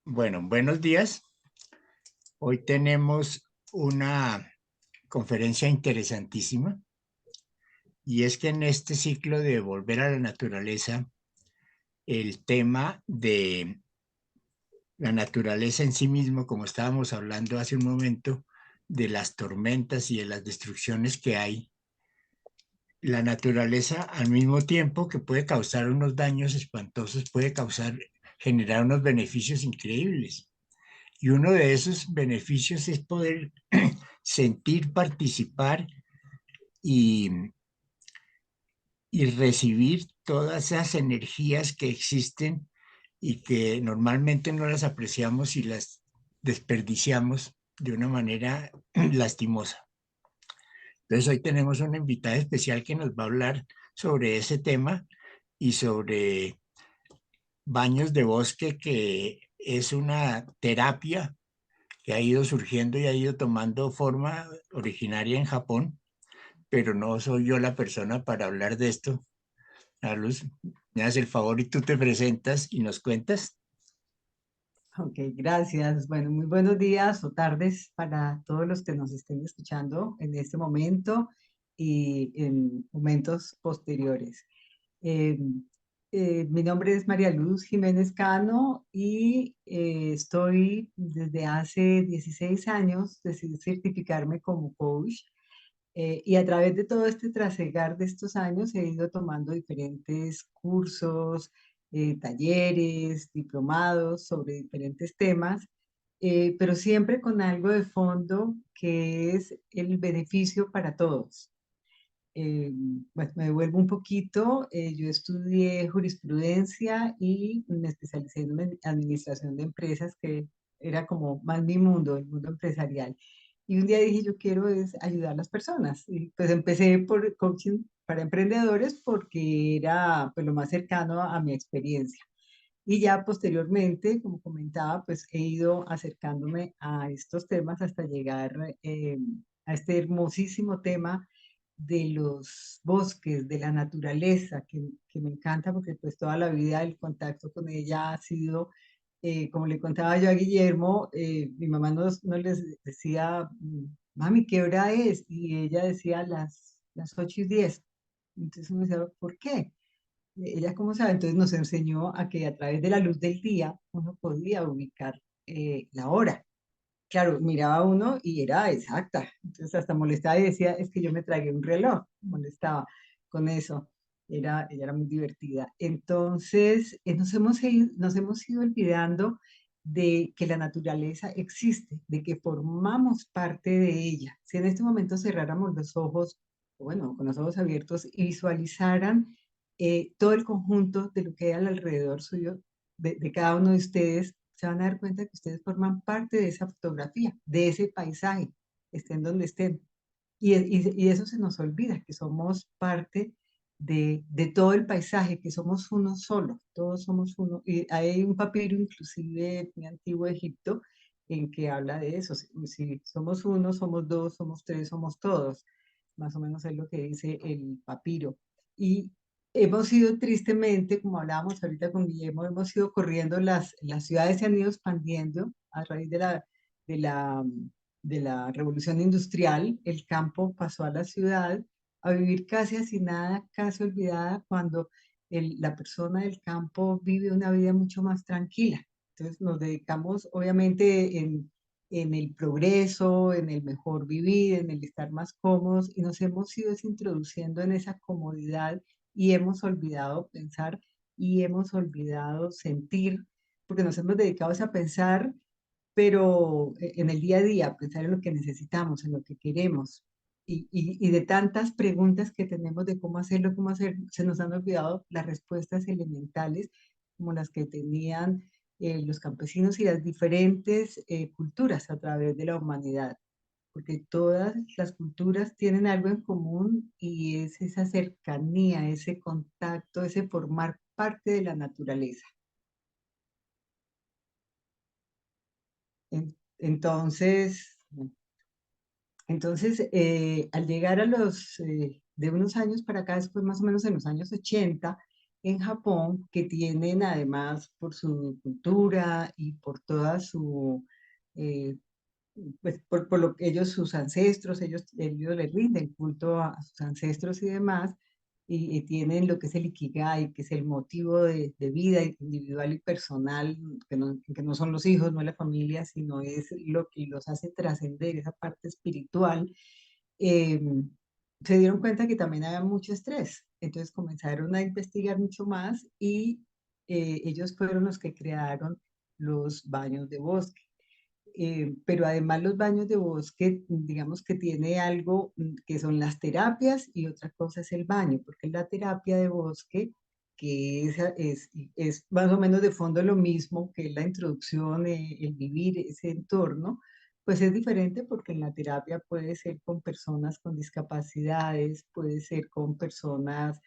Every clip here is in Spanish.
Bueno, buenos días. Hoy tenemos una conferencia interesantísima y es que en este ciclo de volver a la naturaleza, el tema de la naturaleza en sí mismo, como estábamos hablando hace un momento, de las tormentas y de las destrucciones que hay, la naturaleza al mismo tiempo que puede causar unos daños espantosos, puede generar unos beneficios increíbles. Y uno de esos beneficios es poder sentir, participar y, y recibir todas esas energías que existen y que normalmente no las apreciamos y las desperdiciamos de una manera lastimosa. Entonces hoy tenemos una invitada especial que nos va a hablar sobre ese tema y sobre baños de bosque, que es una terapia que ha ido surgiendo y ha ido tomando forma originaria en Japón, pero no soy yo la persona para hablar de esto. Carlos, me haces el favor y tú te presentas y nos cuentas. Ok, gracias. Bueno, muy buenos días o tardes para todos los que nos estén escuchando en este momento y en momentos posteriores. Eh, Mi nombre es María Luz Jiménez Cano y estoy desde hace 16 años, decidí certificarme como coach. Y a través de todo este trasegar de estos años he ido tomando diferentes cursos, talleres, diplomados sobre diferentes temas, pero siempre con algo de fondo que es el beneficio para todos. Bueno, me devuelvo un poquito. Yo estudié jurisprudencia y me especialicé en administración de empresas, que era como más mi mundo, el mundo empresarial. Y un día dije, yo quiero es ayudar a las personas. Y pues empecé por coaching para emprendedores porque era pues lo más cercano a mi experiencia. Y ya posteriormente, como comentaba, pues he ido acercándome a estos temas hasta llegar a este hermosísimo tema de los bosques, de la naturaleza, que me encanta porque pues toda la vida el contacto con ella ha sido, como le contaba yo a Guillermo, mi mamá no les decía, mami, ¿qué hora es? Y ella decía las 8:10. Entonces uno decía, ¿por qué? Ella, ¿cómo sabe? Entonces nos enseñó a que a través de la luz del día uno podía ubicar la hora. Claro, miraba uno y era exacta. Entonces hasta molestaba y decía, es que yo me tragué un reloj. Molestaba con eso. Ella era muy divertida. Entonces nos hemos ido olvidando de que la naturaleza existe, de que formamos parte de ella. Si en este momento cerráramos los ojos, o bueno, con los ojos abiertos y visualizaran todo el conjunto de lo que hay alrededor suyo, de cada uno de ustedes, se van a dar cuenta que ustedes forman parte de esa fotografía, de ese paisaje, estén donde estén. Y eso se nos olvida, que somos parte de todo el paisaje, que somos uno solo, todos somos uno. Y hay un papiro inclusive muy antiguo de Egipto en que habla de eso. Si somos uno, somos dos, somos tres, somos todos. Más o menos es lo que dice el papiro. Y hemos ido tristemente, como hablábamos ahorita con Guillermo, hemos ido corriendo, las ciudades se han ido expandiendo a raíz de la, de la revolución industrial. El campo pasó a la ciudad a vivir casi hacinada, casi olvidada, cuando la persona del campo vive una vida mucho más tranquila. Entonces nos dedicamos obviamente en el progreso, en el mejor vivir, en el estar más cómodos, y nos hemos ido introduciendo en esa comodidad y hemos olvidado pensar y hemos olvidado sentir, porque nos hemos dedicado a pensar, pero en el día a día, pensar en lo que necesitamos, en lo que queremos. Y de tantas preguntas que tenemos de cómo hacerlo, cómo hacer, se nos han olvidado las respuestas elementales como las que tenían los campesinos y las diferentes culturas a través de la humanidad, porque todas las culturas tienen algo en común y es esa cercanía, ese contacto, ese formar parte de la naturaleza. Entonces, al llegar de unos años para acá, después más o menos en los años 80, en Japón que tienen además por su cultura y por toda su, eh, pues por lo que ellos, sus ancestros, ellos les rinden culto a sus ancestros y demás, y tienen lo que es el Ikigai, que es el motivo de vida individual y personal, que no son los hijos, no es la familia, sino es lo que los hace trascender, esa parte espiritual. eh, Se dieron cuenta que también había mucho estrés, entonces comenzaron a investigar mucho más y ellos fueron los que crearon los baños de bosque. Pero además los baños de bosque, digamos que tiene algo que son las terapias y otra cosa es el baño, porque la terapia de bosque, que es más o menos de fondo lo mismo que la introducción, el vivir ese entorno, pues es diferente porque en la terapia puede ser con personas con discapacidades, puede ser con personas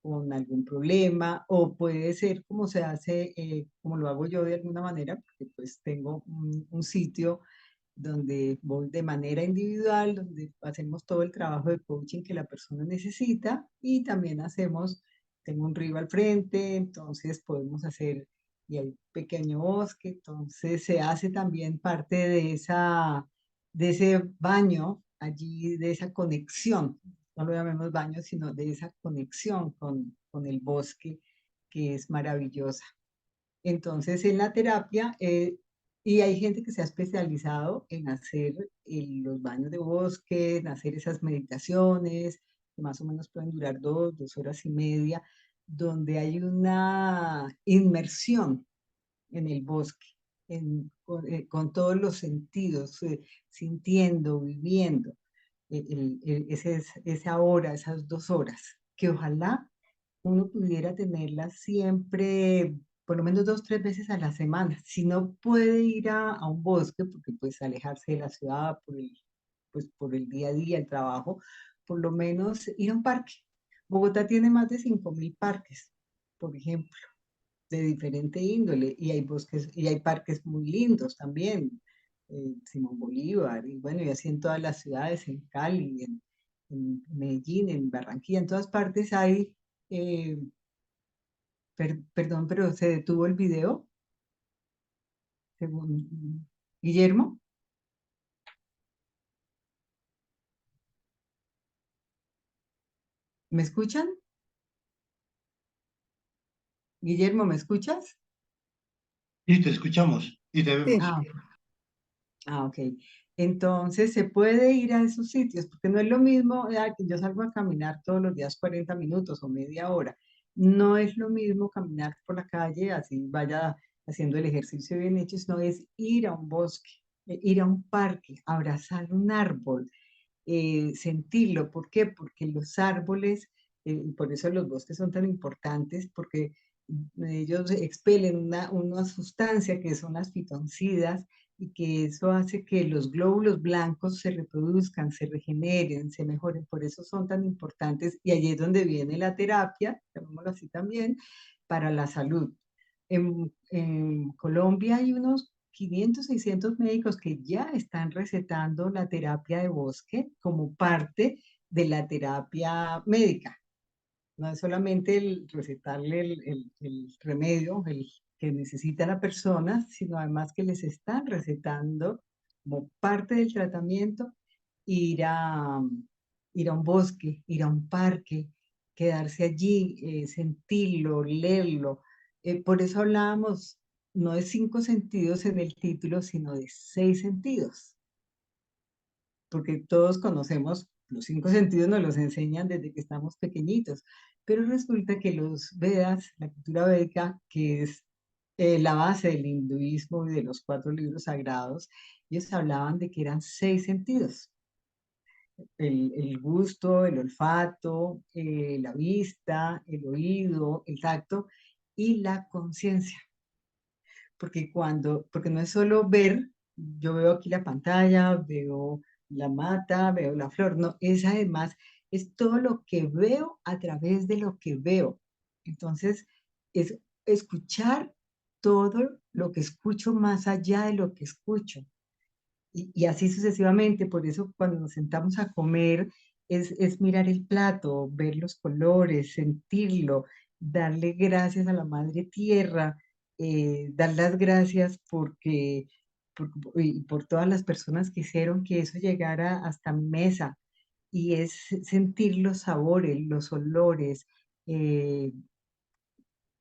con algún problema, o puede ser como se hace, como lo hago yo de alguna manera, porque pues tengo un sitio donde voy de manera individual, donde hacemos todo el trabajo de coaching que la persona necesita y también hacemos, tengo un río al frente, entonces podemos hacer, y hay pequeño bosque, entonces se hace también parte de ese baño allí, de esa conexión, no lo llamemos baño, sino de esa conexión con el bosque que es maravillosa. Entonces, en la terapia, y hay gente que se ha especializado en hacer los baños de bosque, en hacer esas meditaciones, que más o menos pueden durar 2 horas y media, donde hay una inmersión en el bosque, con todos los sentidos, sintiendo, viviendo esa hora, esas 2 horas, que ojalá uno pudiera tenerlas siempre, por lo menos 2, 3 veces a la semana. Si no puede ir a un bosque, porque pues alejarse de la ciudad pues, por el día a día, el trabajo, por lo menos ir a un parque. Bogotá tiene más de 5.000 parques, por ejemplo, de diferente índole, y hay bosques, y hay parques muy lindos también, Simón Bolívar, y bueno, y así en todas las ciudades, en Cali, en Medellín, en Barranquilla, en todas partes hay, eh, perdón, pero se detuvo el video, según Guillermo, ¿me escuchan? Guillermo, ¿me escuchas? Sí, te escuchamos y te Sí. vemos. Ok. Entonces se puede ir a esos sitios, porque no es lo mismo, que yo salgo a caminar todos los días 40 minutos o media hora. No es lo mismo caminar por la calle, así vaya haciendo el ejercicio bien hecho, sino es ir a un bosque, ir a un parque, abrazar un árbol, sentirlo. ¿Por qué? Porque los árboles, y por eso los bosques son tan importantes, porque ellos expelen una sustancia que son las fitoncidas y que eso hace que los glóbulos blancos se reproduzcan, se regeneren, se mejoren. Por eso son tan importantes y allí es donde viene la terapia, llamémoslo así también, para la salud. En Colombia hay unos 500, 600 médicos que ya están recetando la terapia de bosque como parte de la terapia médica. No es solamente el recetarle el remedio el que necesita la persona, sino además que les están recetando como parte del tratamiento ir ir a un bosque, ir a un parque, quedarse allí, sentirlo, leerlo. Por eso hablábamos no de 5 sentidos en el título, sino de 6 sentidos, porque todos conocemos los 5 sentidos, nos los enseñan desde que estamos pequeñitos, pero resulta que los Vedas, la cultura védica, que es la base del hinduismo y de los 4 libros sagrados, ellos hablaban de que eran 6 sentidos: el gusto, el olfato, la vista, el oído, el tacto y la conciencia. Porque no es solo ver, yo veo aquí la pantalla, veo la mata, veo la flor, no, es además, es todo lo que veo a través de lo que veo. Entonces, es escuchar todo lo que escucho más allá de lo que escucho. Y así sucesivamente, por eso cuando nos sentamos a comer es mirar el plato, ver los colores, sentirlo, darle gracias a la Madre Tierra, dar las gracias y por todas las personas que hicieron que eso llegara hasta mi mesa, y es sentir los sabores, los olores, eh,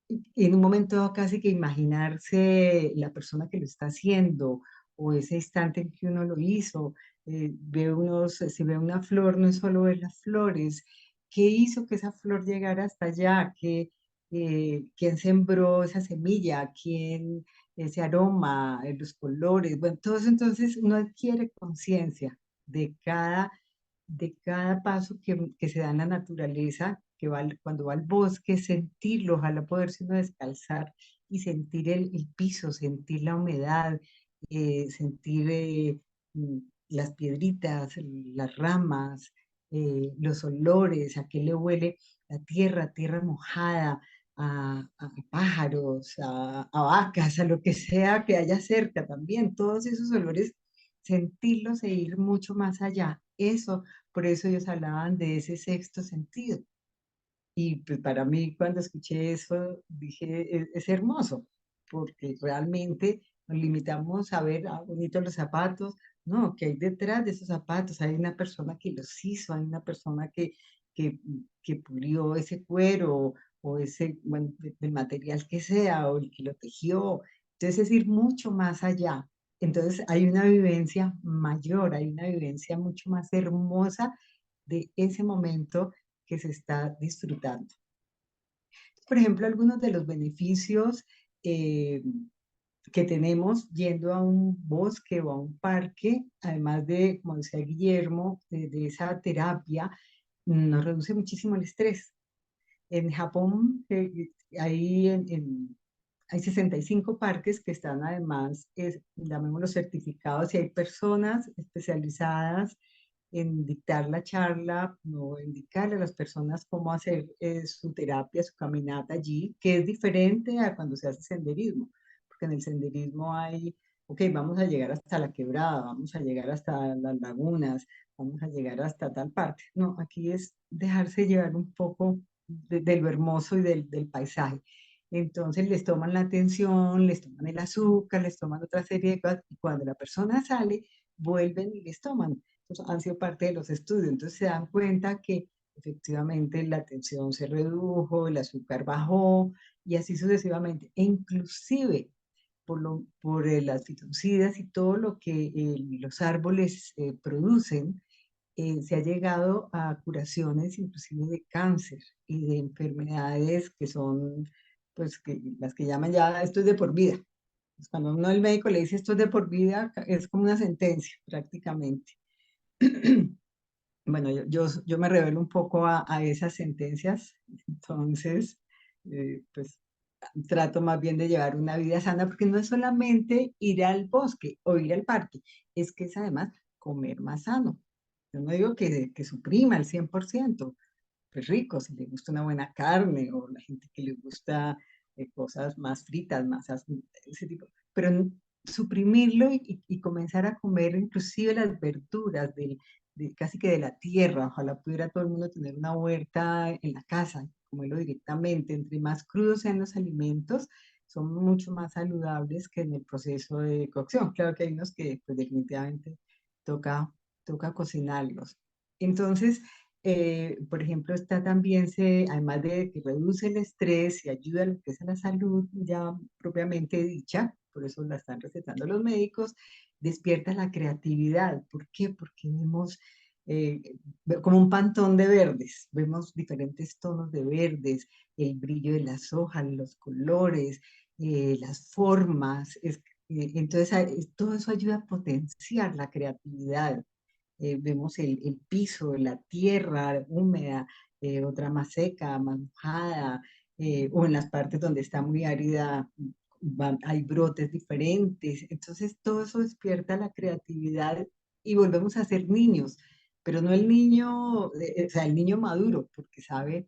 y en un momento casi que imaginarse la persona que lo está haciendo o ese instante en que uno lo hizo. Si ve una flor, no es solo ver las flores, ¿qué hizo que esa flor llegara hasta allá? ¿Quién sembró esa semilla? ¿Quién ese aroma, los colores? Bueno, todo eso entonces uno adquiere conciencia de cada paso que se da en la naturaleza, cuando va al bosque, sentirlo, ojalá poderse uno descalzar y sentir el piso, sentir la humedad, sentir las piedritas, las ramas, los olores, a qué le huele la tierra, tierra mojada, a pájaros, a vacas, a lo que sea que haya cerca también, todos esos olores, sentirlos e ir mucho más allá. Eso, por eso ellos hablaban de ese sexto sentido. Y pues para mí cuando escuché eso dije, es hermoso, porque realmente nos limitamos a ver, bonitos los zapatos, no, que hay detrás de esos zapatos, hay una persona que los hizo, hay una persona que, que pulió ese cuero o ese, bueno, del material que sea, o el que lo tejió. Entonces es ir mucho más allá. Entonces hay una vivencia mayor, hay una vivencia mucho más hermosa de ese momento que se está disfrutando. Por ejemplo, algunos de los beneficios eh, que tenemos yendo a un bosque o a un parque, además de, como decía Guillermo, de esa terapia, nos reduce muchísimo el estrés. En Japón hay 65 parques que están además, llamémoslo certificados, y hay personas especializadas en dictar la charla o indicarle a las personas cómo hacer su terapia, su caminata allí, que es diferente a cuando se hace senderismo, porque en el senderismo hay, ok, vamos a llegar hasta la quebrada, vamos a llegar hasta las lagunas, vamos a llegar hasta tal parte. No, aquí es dejarse llevar un poco de lo hermoso y del paisaje. Entonces les toman la atención, les toman el azúcar, les toman otra serie de cosas, y cuando la persona sale, vuelven y les toman. Entonces, han sido parte de los estudios. Entonces se dan cuenta que efectivamente la tensión se redujo, el azúcar bajó y así sucesivamente. E inclusive por las fitocidas y todo lo que los árboles producen, se ha llegado a curaciones inclusive de cáncer y de enfermedades que son, pues, las que llaman ya, esto es de por vida. Pues cuando uno el médico le dice esto es de por vida, es como una sentencia prácticamente. Bueno, yo me revelo un poco a esas sentencias, entonces, pues trato más bien de llevar una vida sana, porque no es solamente ir al bosque o ir al parque, es que es además comer más sano. Yo no digo que suprima el 100%, pues rico, si le gusta una buena carne o la gente que le gusta cosas más fritas, ese tipo, pero suprimirlo y comenzar a comer inclusive las verduras casi que de la tierra. Ojalá pudiera todo el mundo tener una huerta en la casa, comerlo directamente. Entre más crudos sean los alimentos, son mucho más saludables que en el proceso de cocción. Claro que hay unos que pues, definitivamente toca, toca cocinarlos. Entonces, por ejemplo, está también, además de que reduce el estrés y ayuda a lo que es a la salud ya propiamente dicha, por eso la están recetando los médicos, despierta la creatividad. ¿Por qué? Porque vemos eh, como un pantón de verdes, vemos diferentes tonos de verdes, el brillo de las hojas, los colores, las formas. Entonces, todo eso ayuda a potenciar la creatividad. Vemos el piso, la tierra húmeda, otra más seca, más mojada, o en las partes donde está muy árida hay brotes diferentes. Entonces todo eso despierta la creatividad y volvemos a ser niños, pero no el niño, o sea, el niño maduro, porque sabe,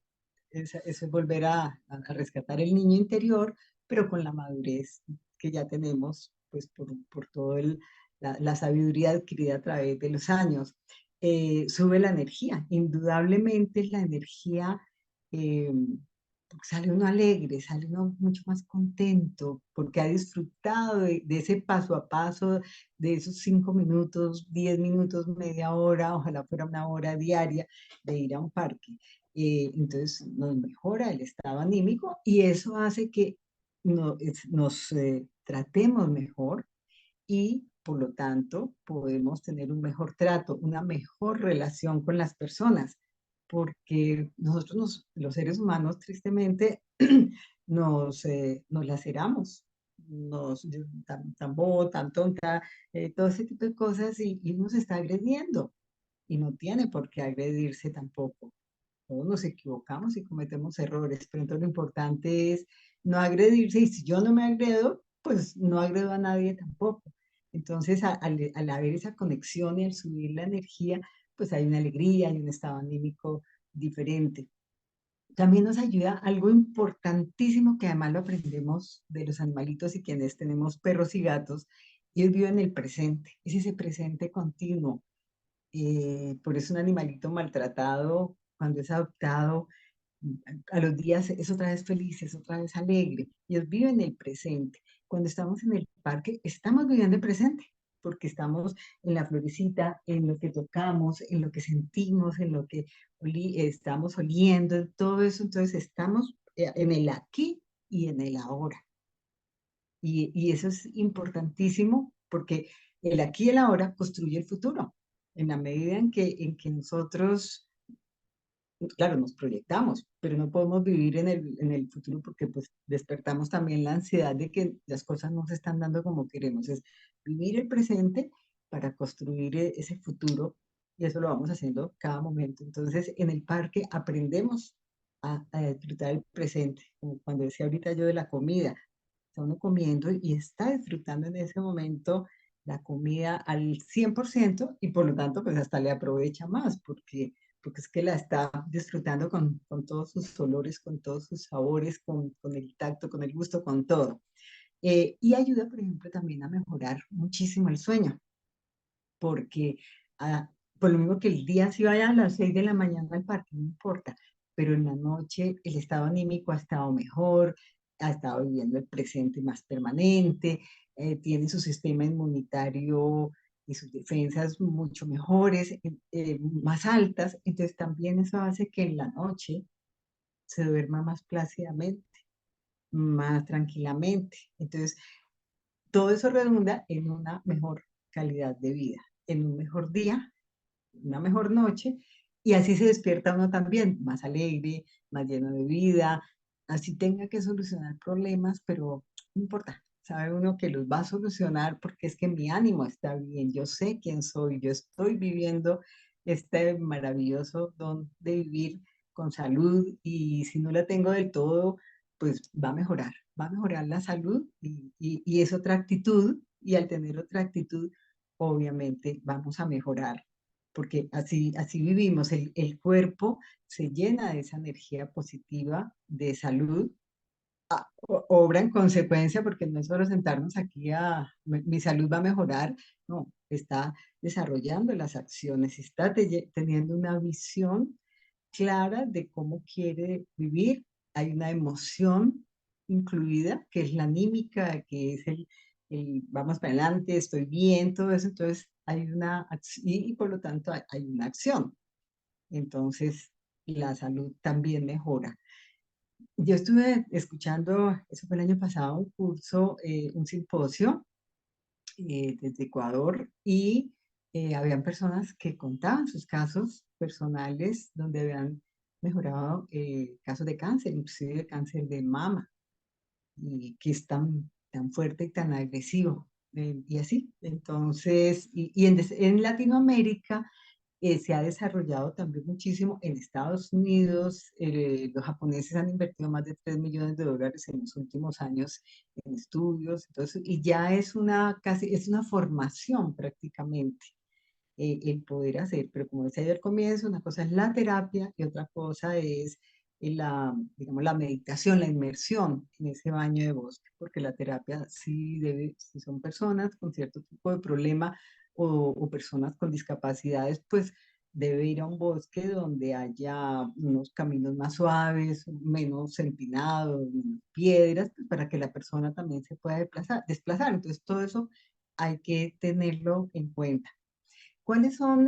eso es volver a rescatar el niño interior, pero con la madurez que ya tenemos, pues por todo la sabiduría adquirida a través de los años. Sube la energía, indudablemente la energía eh, porque sale uno alegre, sale uno mucho más contento, porque ha disfrutado de ese paso a paso, de esos 5 minutos, 10 minutos, media hora, ojalá fuera una hora diaria de ir a un parque. Entonces nos mejora el estado anímico y eso hace que nos tratemos mejor y por lo tanto podemos tener un mejor trato, una mejor relación con las personas, porque nosotros los seres humanos tristemente nos laceramos, tan bobo, tan tonta, todo ese tipo de cosas y uno se está agrediendo y no tiene por qué agredirse tampoco. Todos nos equivocamos y cometemos errores, pero entonces lo importante es no agredirse y si yo no me agredo, pues no agredo a nadie tampoco. Entonces, al haber esa conexión y al subir la energía, pues hay una alegría, hay un estado anímico diferente. También nos ayuda algo importantísimo que además lo aprendemos de los animalitos y quienes tenemos perros y gatos, y ellos viven el presente, es ese presente continuo. Por eso un animalito maltratado, cuando es adoptado, a los días es otra vez feliz, es otra vez alegre. Ellos viven el presente. Cuando estamos en el parque, estamos viviendo el presente, porque estamos en la florecita, en lo que tocamos, en lo que sentimos, en lo que estamos oliendo, en todo eso. Entonces estamos en el aquí y en el ahora. Y eso es importantísimo porque el aquí y el ahora construye el futuro. En la medida en que nosotros, claro, nos proyectamos, pero no podemos vivir en el futuro porque pues despertamos también la ansiedad de que las cosas no se están dando como queremos. Es vivir el presente para construir ese futuro y eso lo vamos haciendo cada momento. Entonces, en el parque aprendemos a disfrutar el presente, como cuando decía ahorita yo de la comida, está uno comiendo y está disfrutando en ese momento la comida al 100% y por lo tanto pues hasta le aprovecha más porque es que la está disfrutando con todos sus olores, con todos sus sabores, con el tacto, con el gusto, con todo. Y ayuda, por ejemplo, también a mejorar muchísimo el sueño, porque ah, por lo mismo que el día si vaya a las 6 de la mañana al parque, no importa, pero en la noche el estado anímico ha estado mejor, ha estado viviendo el presente más permanente, tiene su sistema inmunitario y sus defensas mucho mejores, más altas, entonces también eso hace que en la noche se duerma más plácidamente, más tranquilamente. Entonces, todo eso redunda en una mejor calidad de vida, en un mejor día, una mejor noche, y así se despierta uno también, más alegre, más lleno de vida, así tenga que solucionar problemas, pero no importa, sabe uno que los va a solucionar porque es que mi ánimo está bien, yo sé quién soy, yo estoy viviendo este maravilloso don de vivir con salud y si no la tengo del todo, pues va a mejorar la salud y es otra actitud y al tener otra actitud, obviamente vamos a mejorar porque así vivimos. El cuerpo se llena de esa energía positiva de salud, obra en consecuencia, porque no es solo sentarnos aquí mi salud va a mejorar, no, está desarrollando las acciones, está teniendo una visión clara de cómo quiere vivir, hay una emoción incluida, que es la anímica, que es el vamos para adelante, estoy bien, todo eso, entonces hay una acción y por lo tanto hay una acción. Entonces la salud también mejora. Yo estuve escuchando, eso fue el año pasado, un curso, un simposio desde Ecuador y habían personas que contaban sus casos personales donde habían mejorado casos de cáncer, inclusive de cáncer de mama, y que es tan fuerte y tan agresivo. Y así, entonces, y en Latinoamérica se ha desarrollado también muchísimo en Estados Unidos. Los japoneses han invertido más de $3 millones en los últimos años en estudios, entonces, y ya es una formación prácticamente el poder hacer, pero como decía yo al comienzo, una cosa es la terapia y otra cosa es digamos, la meditación, la inmersión en ese baño de bosque, porque la terapia sí debe, si son personas con cierto tipo de problema o personas con discapacidades, pues debe ir a un bosque donde haya unos caminos más suaves, menos empinados, menos piedras, pues, para que la persona también se pueda desplazar. Entonces, todo eso hay que tenerlo en cuenta. ¿Cuáles son,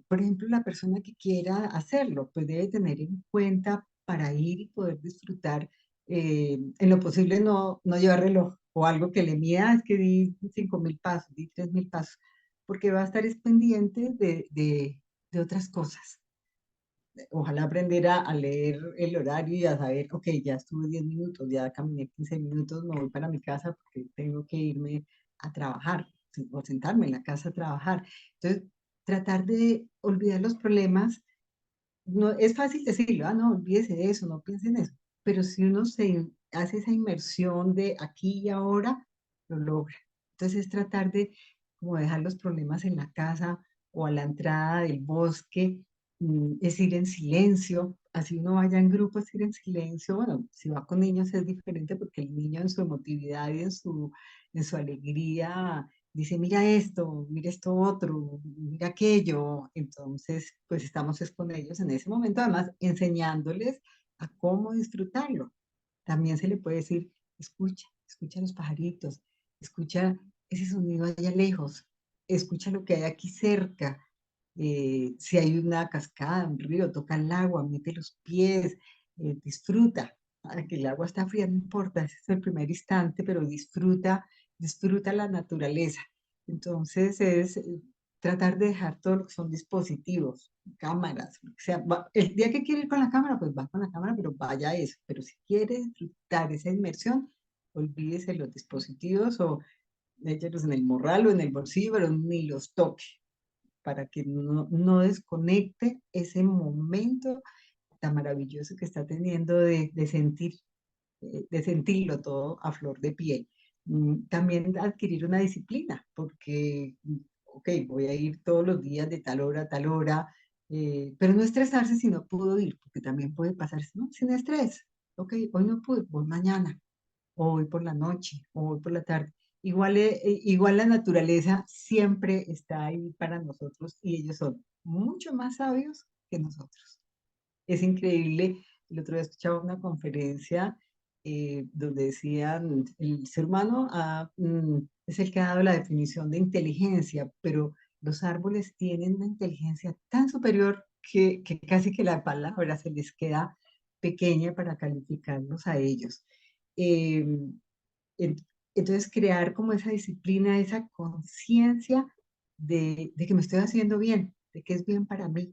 por ejemplo, la persona que quiera hacerlo? Pues debe tener en cuenta para ir y poder disfrutar, en lo posible no llevar reloj o algo que le mida, es que di 5.000 pasos, di 3.000 pasos, porque va a estar es pendiente de otras cosas. Ojalá aprender a leer el horario y a saber, ok, ya estuve 10 minutos, ya caminé 15 minutos, me voy para mi casa porque tengo que irme a trabajar o sentarme en la casa a trabajar. Entonces, tratar de olvidar los problemas, no es fácil decirlo, ah, no, olvídese de eso, no piense en eso, pero si uno se hace esa inmersión de aquí y ahora, lo logra. Entonces, es tratar de como dejar los problemas en la casa o a la entrada del bosque, es ir en silencio, así uno vaya en grupo, es ir en silencio. Bueno, si va con niños es diferente porque el niño en su emotividad y en su alegría dice, mira esto otro, mira aquello. Entonces, pues estamos es con ellos en ese momento, además enseñándoles a cómo disfrutarlo. También se le puede decir, escucha los pajaritos, escucha ese sonido allá lejos, escucha lo que hay aquí cerca. Si hay una cascada, un río, toca el agua, mete los pies, disfruta. Que el agua está fría, no importa, ese es el primer instante, pero disfruta la naturaleza. Entonces es tratar de dejar todo lo que son dispositivos, cámaras, o sea, el día que quiere ir con la cámara, pues va con la cámara, pero vaya a eso. Pero si quiere disfrutar esa inmersión, olvídese los dispositivos o échelos en el morral o en el bolsillo, pero ni los toque para que no desconecte ese momento tan maravilloso que está teniendo de sentirlo todo a flor de piel. También adquirir una disciplina, porque, ok, voy a ir todos los días de tal hora a tal hora, pero no estresarse si no pudo ir, porque también puede pasarse, ¿no? Sin estrés. Ok, hoy no pude, voy mañana, o voy por la noche, o voy por la tarde. Igual la naturaleza siempre está ahí para nosotros y ellos son mucho más sabios que nosotros. Es increíble. El otro día escuchaba una conferencia donde decían, el ser humano es el que ha dado la definición de inteligencia, pero los árboles tienen una inteligencia tan superior que casi que la palabra se les queda pequeña para calificarlos a ellos. Eh, en- entonces, crear como esa disciplina, esa conciencia de que me estoy haciendo bien, de que es bien para mí.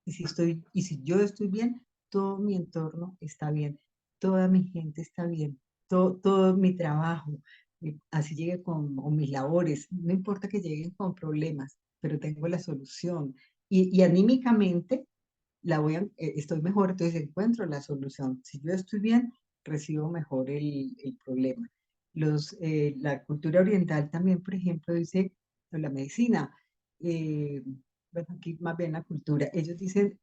Y si yo estoy bien, todo mi entorno está bien, toda mi gente está bien, todo mi trabajo, así llegue con mis labores, no importa que lleguen con problemas, pero tengo la solución. Y anímicamente estoy mejor, entonces encuentro la solución. Si yo estoy bien, recibo mejor el problema. La cultura oriental también, por ejemplo, dice, o la medicina, eh, bueno, aquí más bien la cultura, ellos dicen,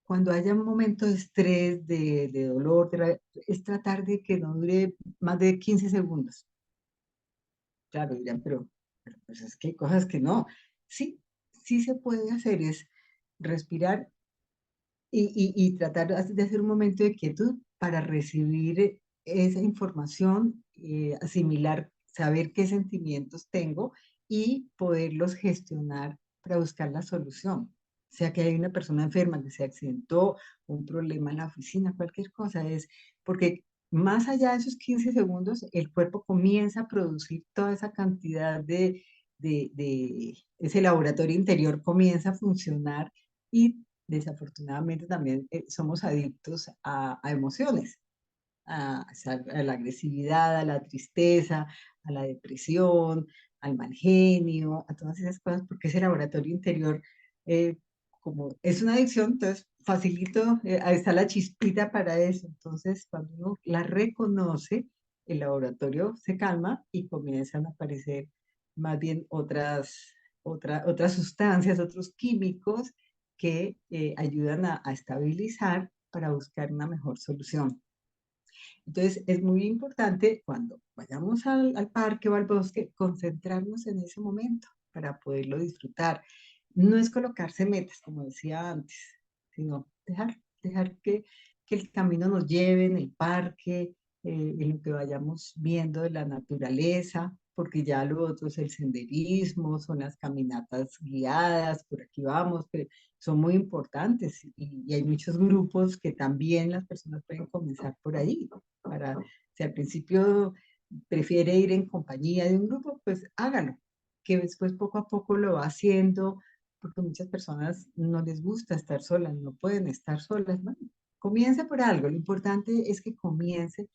cuando haya un momento de estrés, de dolor, es tratar de que no dure más de 15 segundos. Claro, dirán, pero pues es que hay cosas que no. Sí, sí se puede hacer, es respirar y tratar de hacer un momento de quietud para recibir esa información, asimilar, saber qué sentimientos tengo y poderlos gestionar para buscar la solución. O sea que hay una persona enferma que se accidentó, un problema en la oficina, cualquier cosa es, porque más allá de esos 15 segundos, el cuerpo comienza a producir toda esa cantidad ese laboratorio interior comienza a funcionar y desafortunadamente también somos adictos a emociones, a la agresividad, a la tristeza, a la depresión, al mal genio, a todas esas cosas, porque ese laboratorio interior, eh, como es una adicción, entonces facilito, ahí está la chispita para eso. Entonces, cuando uno la reconoce, el laboratorio se calma y comienzan a aparecer más bien otras sustancias, otros químicos que ayudan a estabilizar para buscar una mejor solución. Entonces, es muy importante cuando vayamos al parque o al bosque, concentrarnos en ese momento para poderlo disfrutar. no es colocarse metas, como decía antes, sino dejar que el camino nos lleve en el parque, en lo que vayamos viendo de la naturaleza, porque ya lo otro es el senderismo, son las caminatas guiadas, por aquí vamos, que son muy importantes y hay muchos grupos que también las personas pueden comenzar por ahí, para, si al principio prefiere ir en compañía de un grupo, pues hágalo, que después poco a poco lo va haciendo, porque muchas personas no les gusta estar solas, no pueden estar solas, ¿no? Comience por algo, lo importante es que comience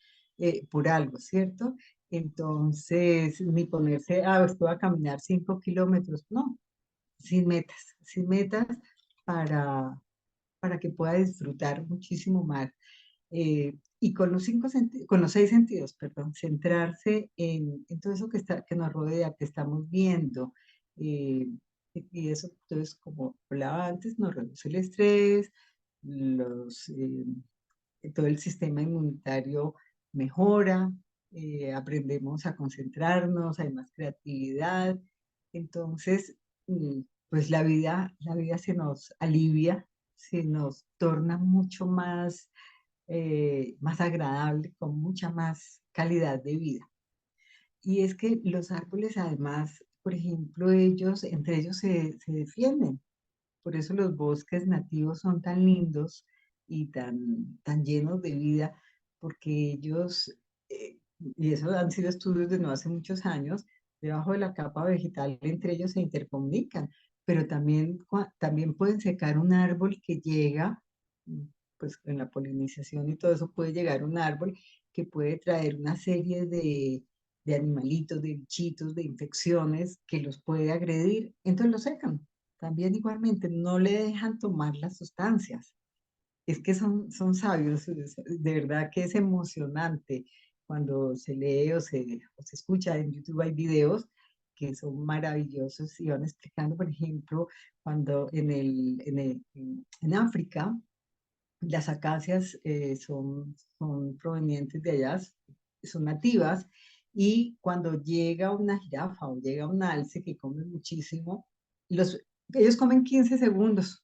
por algo, ¿cierto? Entonces, ni ponerse, pues voy a caminar 5 kilómetros, no, sin metas para, para que pueda disfrutar muchísimo más. Y con con los 6 sentidos, perdón, centrarse en todo eso que nos rodea, que estamos viendo. eh, y eso, entonces, como hablaba antes, nos reduce el estrés, los, todo el sistema inmunitario mejora, aprendemos a concentrarnos, hay más creatividad. Entonces, pues la vida se nos alivia, se nos torna mucho más agradable, con mucha más calidad de vida. Y es que los árboles, además, por ejemplo, entre ellos se defienden. Por eso los bosques nativos son tan lindos y tan llenos de vida, porque ellos, y eso han sido estudios de no hace muchos años, debajo de la capa vegetal entre ellos se intercomunican, pero también pueden secar un árbol que llega, mm, pues en la polinización y todo eso puede llegar un árbol que puede traer una serie de animalitos, de bichitos, de infecciones que los puede agredir, entonces lo secan. También igualmente no le dejan tomar las sustancias. Es que son sabios, de verdad que es emocionante cuando se lee o se escucha en YouTube, hay videos que son maravillosos y van explicando, por ejemplo, cuando en África las acacias son provenientes de allá, son nativas, y cuando llega una jirafa o llega un alce que come muchísimo, ellos comen 15 segundos.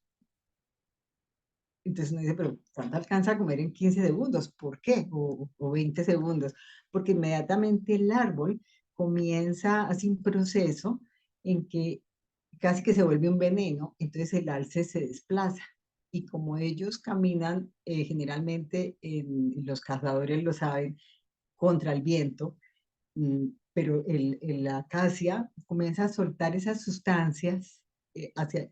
Entonces uno dice, pero ¿cuánto alcanza a comer en 15 segundos? ¿Por qué? O 20 segundos. Porque inmediatamente el árbol comienza así un proceso en que casi que se vuelve un veneno, entonces el alce se desplaza. Y como ellos caminan, generalmente los cazadores lo saben, contra el viento, pero la acacia comienza a soltar esas sustancias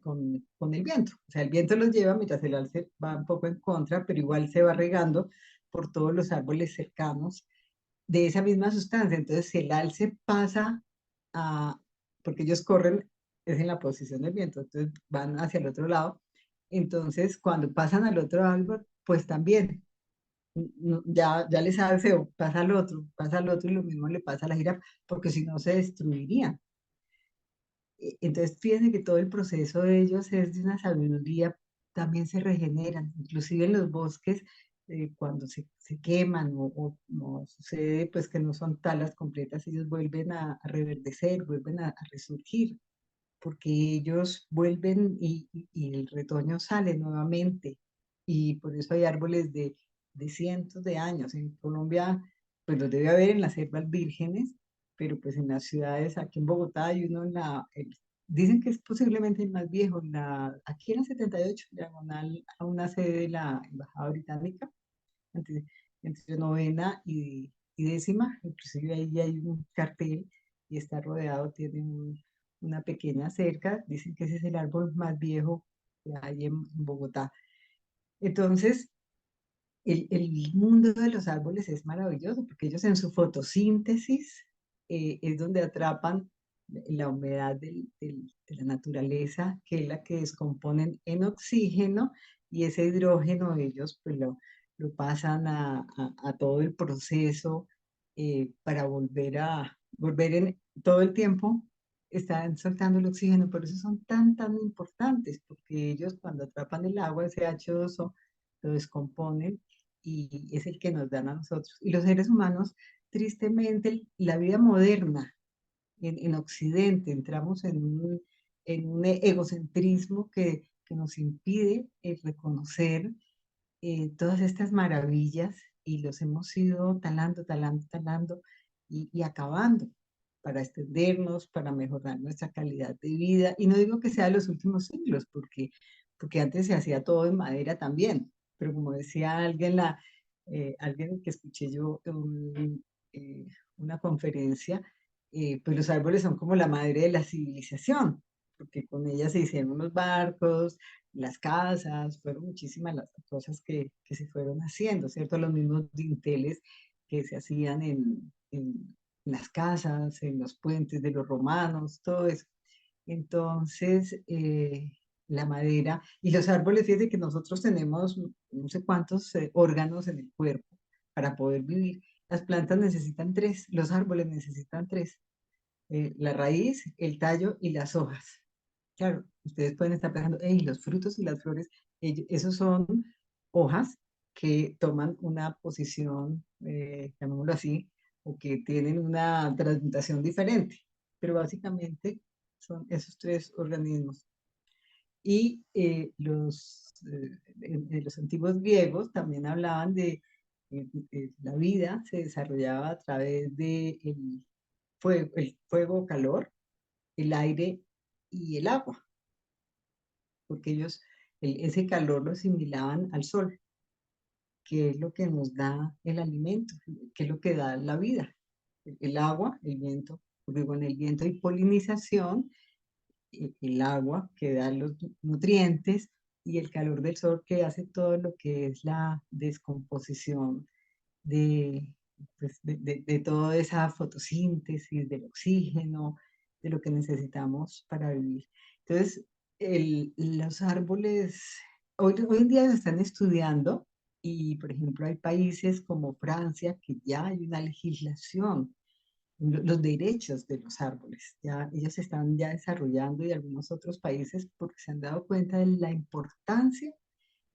con el viento. O sea, el viento los lleva mientras el alce va un poco en contra, pero igual se va regando por todos los árboles cercanos de esa misma sustancia. Entonces, si el alce pasa a, porque ellos corren, es en la posición del viento, entonces van hacia el otro lado. Entonces, cuando pasan al otro árbol, pues también ya les hace, o pasa al otro y lo mismo le pasa a la jirafa, porque si no se destruirían. Entonces, fíjense que todo el proceso de ellos es de una sabiduría, también se regeneran, inclusive en los bosques, cuando se queman o no sucede, pues que no son talas completas, ellos vuelven a reverdecer, vuelven a resurgir, porque ellos vuelven y el retoño sale nuevamente. Y por eso hay árboles de cientos de años. En Colombia, pues los debe haber en las selvas vírgenes, pero pues en las ciudades, aquí en Bogotá hay uno dicen que es posiblemente el más viejo, aquí en la 78, diagonal a una sede de la Embajada Británica, entre, entre novena y décima, inclusive ahí hay un cartel y está rodeado, tiene una pequeña cerca, dicen que ese es el árbol más viejo que hay en Bogotá. Entonces, el mundo de los árboles es maravilloso porque ellos en su fotosíntesis es donde atrapan la humedad de la naturaleza, que es la que descomponen en oxígeno, y ese hidrógeno ellos pues lo pasan a todo el proceso para volver en todo el tiempo, están soltando el oxígeno, por eso son tan importantes, porque ellos cuando atrapan el agua, ese H2O, lo descomponen y es el que nos dan a nosotros. Y los seres humanos, tristemente, la vida moderna en Occidente, entramos en un egocentrismo que nos impide reconocer todas estas maravillas y los hemos ido talando, talando, talando y acabando para extendernos, para mejorar nuestra calidad de vida. Y no digo que sea de los últimos siglos, porque antes se hacía todo en madera también, pero como decía alguien que escuché yo en una conferencia, pues los árboles son como la madre de la civilización, porque con ellas se hicieron los barcos, las casas, fueron muchísimas las cosas que se fueron haciendo, ¿cierto? Los mismos dinteles que se hacían en las casas, en los puentes de los romanos, todo eso. Entonces, la madera y los árboles, fíjate que nosotros tenemos no sé cuántos órganos en el cuerpo para poder vivir. Las plantas necesitan tres, los árboles necesitan tres, la raíz, el tallo y las hojas. Claro, ustedes pueden estar pensando, hey, los frutos y las flores, esos son hojas que toman una posición, llamémoslo así, o que tienen una transmutación diferente, pero básicamente son esos tres organismos. Y de los antiguos griegos también hablaban de la vida se desarrollaba a través de el fuego, calor, el aire y el agua, porque ellos ese calor lo asimilaban al sol, que es lo que nos da el alimento, que es lo que da la vida. El agua, el viento, porque con el viento hay polinización, el agua que da los nutrientes y el calor del sol que hace todo lo que es la descomposición de, pues, de toda esa fotosíntesis, del oxígeno, de lo que necesitamos para vivir. Entonces, los árboles, hoy en día se están estudiando y, por ejemplo, hay países como Francia que ya hay una legislación, los derechos de los árboles, ya ellos se están ya desarrollando y algunos otros países porque se han dado cuenta de la importancia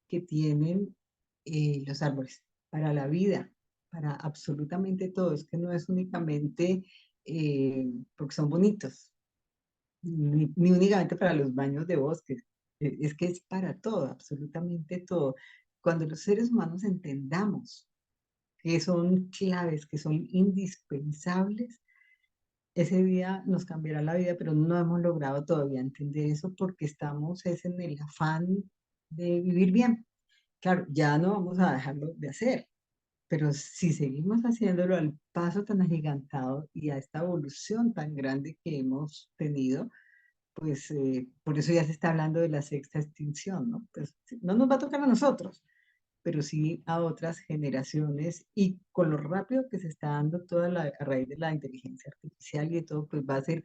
que tienen los árboles para la vida, para absolutamente todo. Es que no es únicamente porque son bonitos, ni únicamente para los baños de bosque, es que es para todo, absolutamente todo. Cuando los seres humanos entendamos que son claves, que son indispensables, ese día nos cambiará la vida, pero no hemos logrado todavía entender eso porque estamos es en el afán de vivir bien. Claro, ya no vamos a dejarlo de hacer, pero si seguimos haciéndolo al paso tan agigantado y a esta evolución tan grande que hemos tenido, pues por eso ya se está hablando de la sexta extinción, ¿no? Pues no nos va a tocar a nosotros, pero sí a otras generaciones y con lo rápido que se está dando a raíz de la inteligencia artificial y de todo, pues va a ser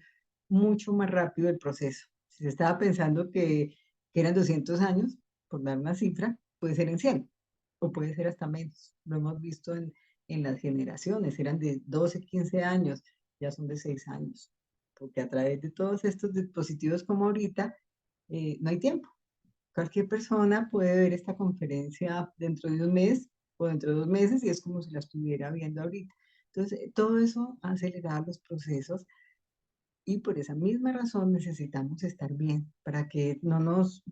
mucho más rápido el proceso. Si se estaba pensando que eran 200 años, por dar una cifra, puede ser en 100 o puede ser hasta menos. Lo hemos visto en las generaciones, eran de 12, 15 años, ya son de 6 años, porque a través de todos estos dispositivos como ahorita, no hay tiempo. Cualquier persona puede ver esta conferencia dentro de un mes o dentro de 2 meses y es como si la estuviera viendo ahorita. Entonces, todo eso ha acelerado los procesos y por esa misma razón necesitamos estar bien para que no nos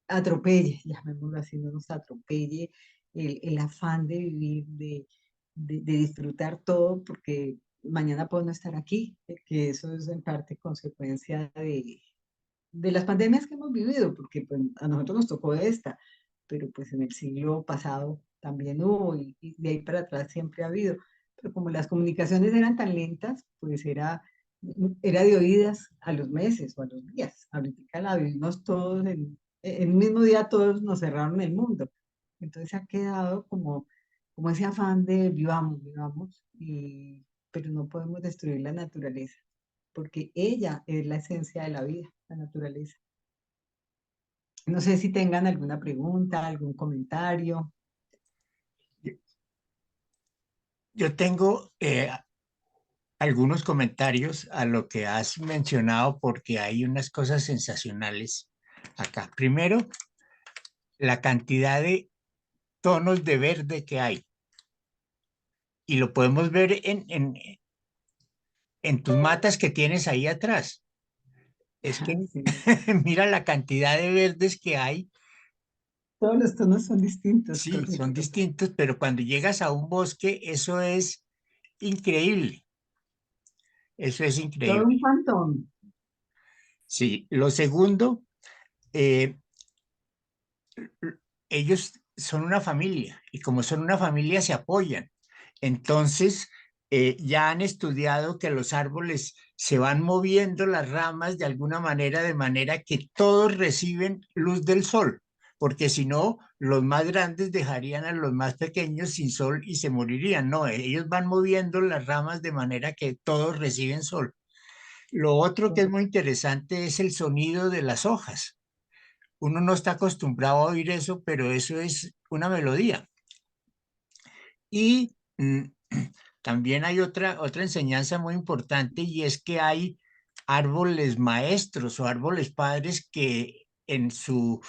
atropelle, llamémoslo así, no nos atropelle el afán de vivir, de disfrutar todo, porque mañana puedo no estar aquí, que eso es en parte consecuencia de las pandemias que hemos vivido, porque pues, a nosotros nos tocó esta, pero pues en el siglo pasado también hubo y de ahí para atrás siempre ha habido. Pero como las comunicaciones eran tan lentas, pues era de oídas a los meses o a los días. Ahorita la vivimos todos en un mismo día, todos nos cerraron el mundo. Entonces ha quedado como ese afán de vivamos, vivamos, pero no podemos destruir la naturaleza porque ella es la esencia de la vida, la naturaleza. No sé si tengan alguna pregunta, algún comentario. Yo tengo algunos comentarios a lo que has mencionado porque hay unas cosas sensacionales acá. Primero, la cantidad de tonos de verde que hay. Y lo podemos ver en tus matas que tienes ahí atrás. Es que Sí, mira la cantidad de verdes que hay. todos los tonos son distintos, Sí, son correcto. distintos, pero cuando llegas a un bosque, eso es increíble. Eso es Todo un increíble. pantón. Sí, lo segundo, eh, ellos son una familia y como son una familia se apoyan. Entonces, ya han estudiado que los árboles se van moviendo las ramas de manera que todos reciben luz del sol, porque si no, los más grandes dejarían a los más pequeños sin sol y se morirían. No, ellos van moviendo las ramas de manera que todos reciben sol. Lo otro que es Correcto. muy interesante es el sonido de las hojas. Uno no está acostumbrado a oír eso, pero eso es una melodía. Y también hay otra enseñanza muy importante y es que hay árboles maestros o árboles padres que en su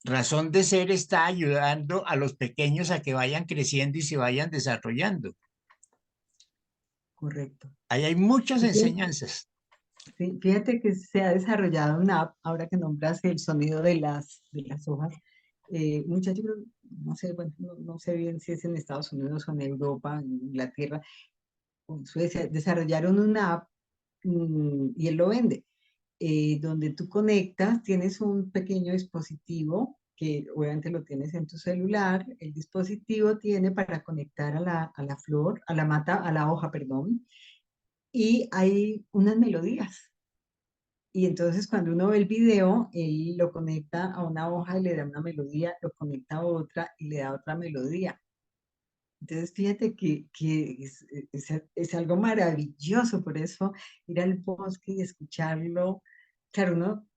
razón de ser está ayudando a los pequeños a que vayan creciendo y se vayan desarrollando. Correcto. Ahí hay muchas Y enseñanzas. sí, fíjate que se ha desarrollado una app, ahora que nombras el sonido de las hojas. Un muchacho, no sé, bueno, no sé bien si es en Estados Unidos o en Europa, en Inglaterra, o en Suecia, desarrollaron una app y él lo vende, donde tú conectas, tienes un pequeño dispositivo que obviamente lo tienes en tu celular, el dispositivo tiene para conectar a la flor, a la mata, a la hoja, perdón, y hay unas melodías. Y entonces cuando uno ve el video, él lo conecta a una hoja y le da una melodía, lo conecta a otra y le da otra melodía. Entonces fíjate que es algo maravilloso, por eso ir al bosque y escucharlo. Claro, uno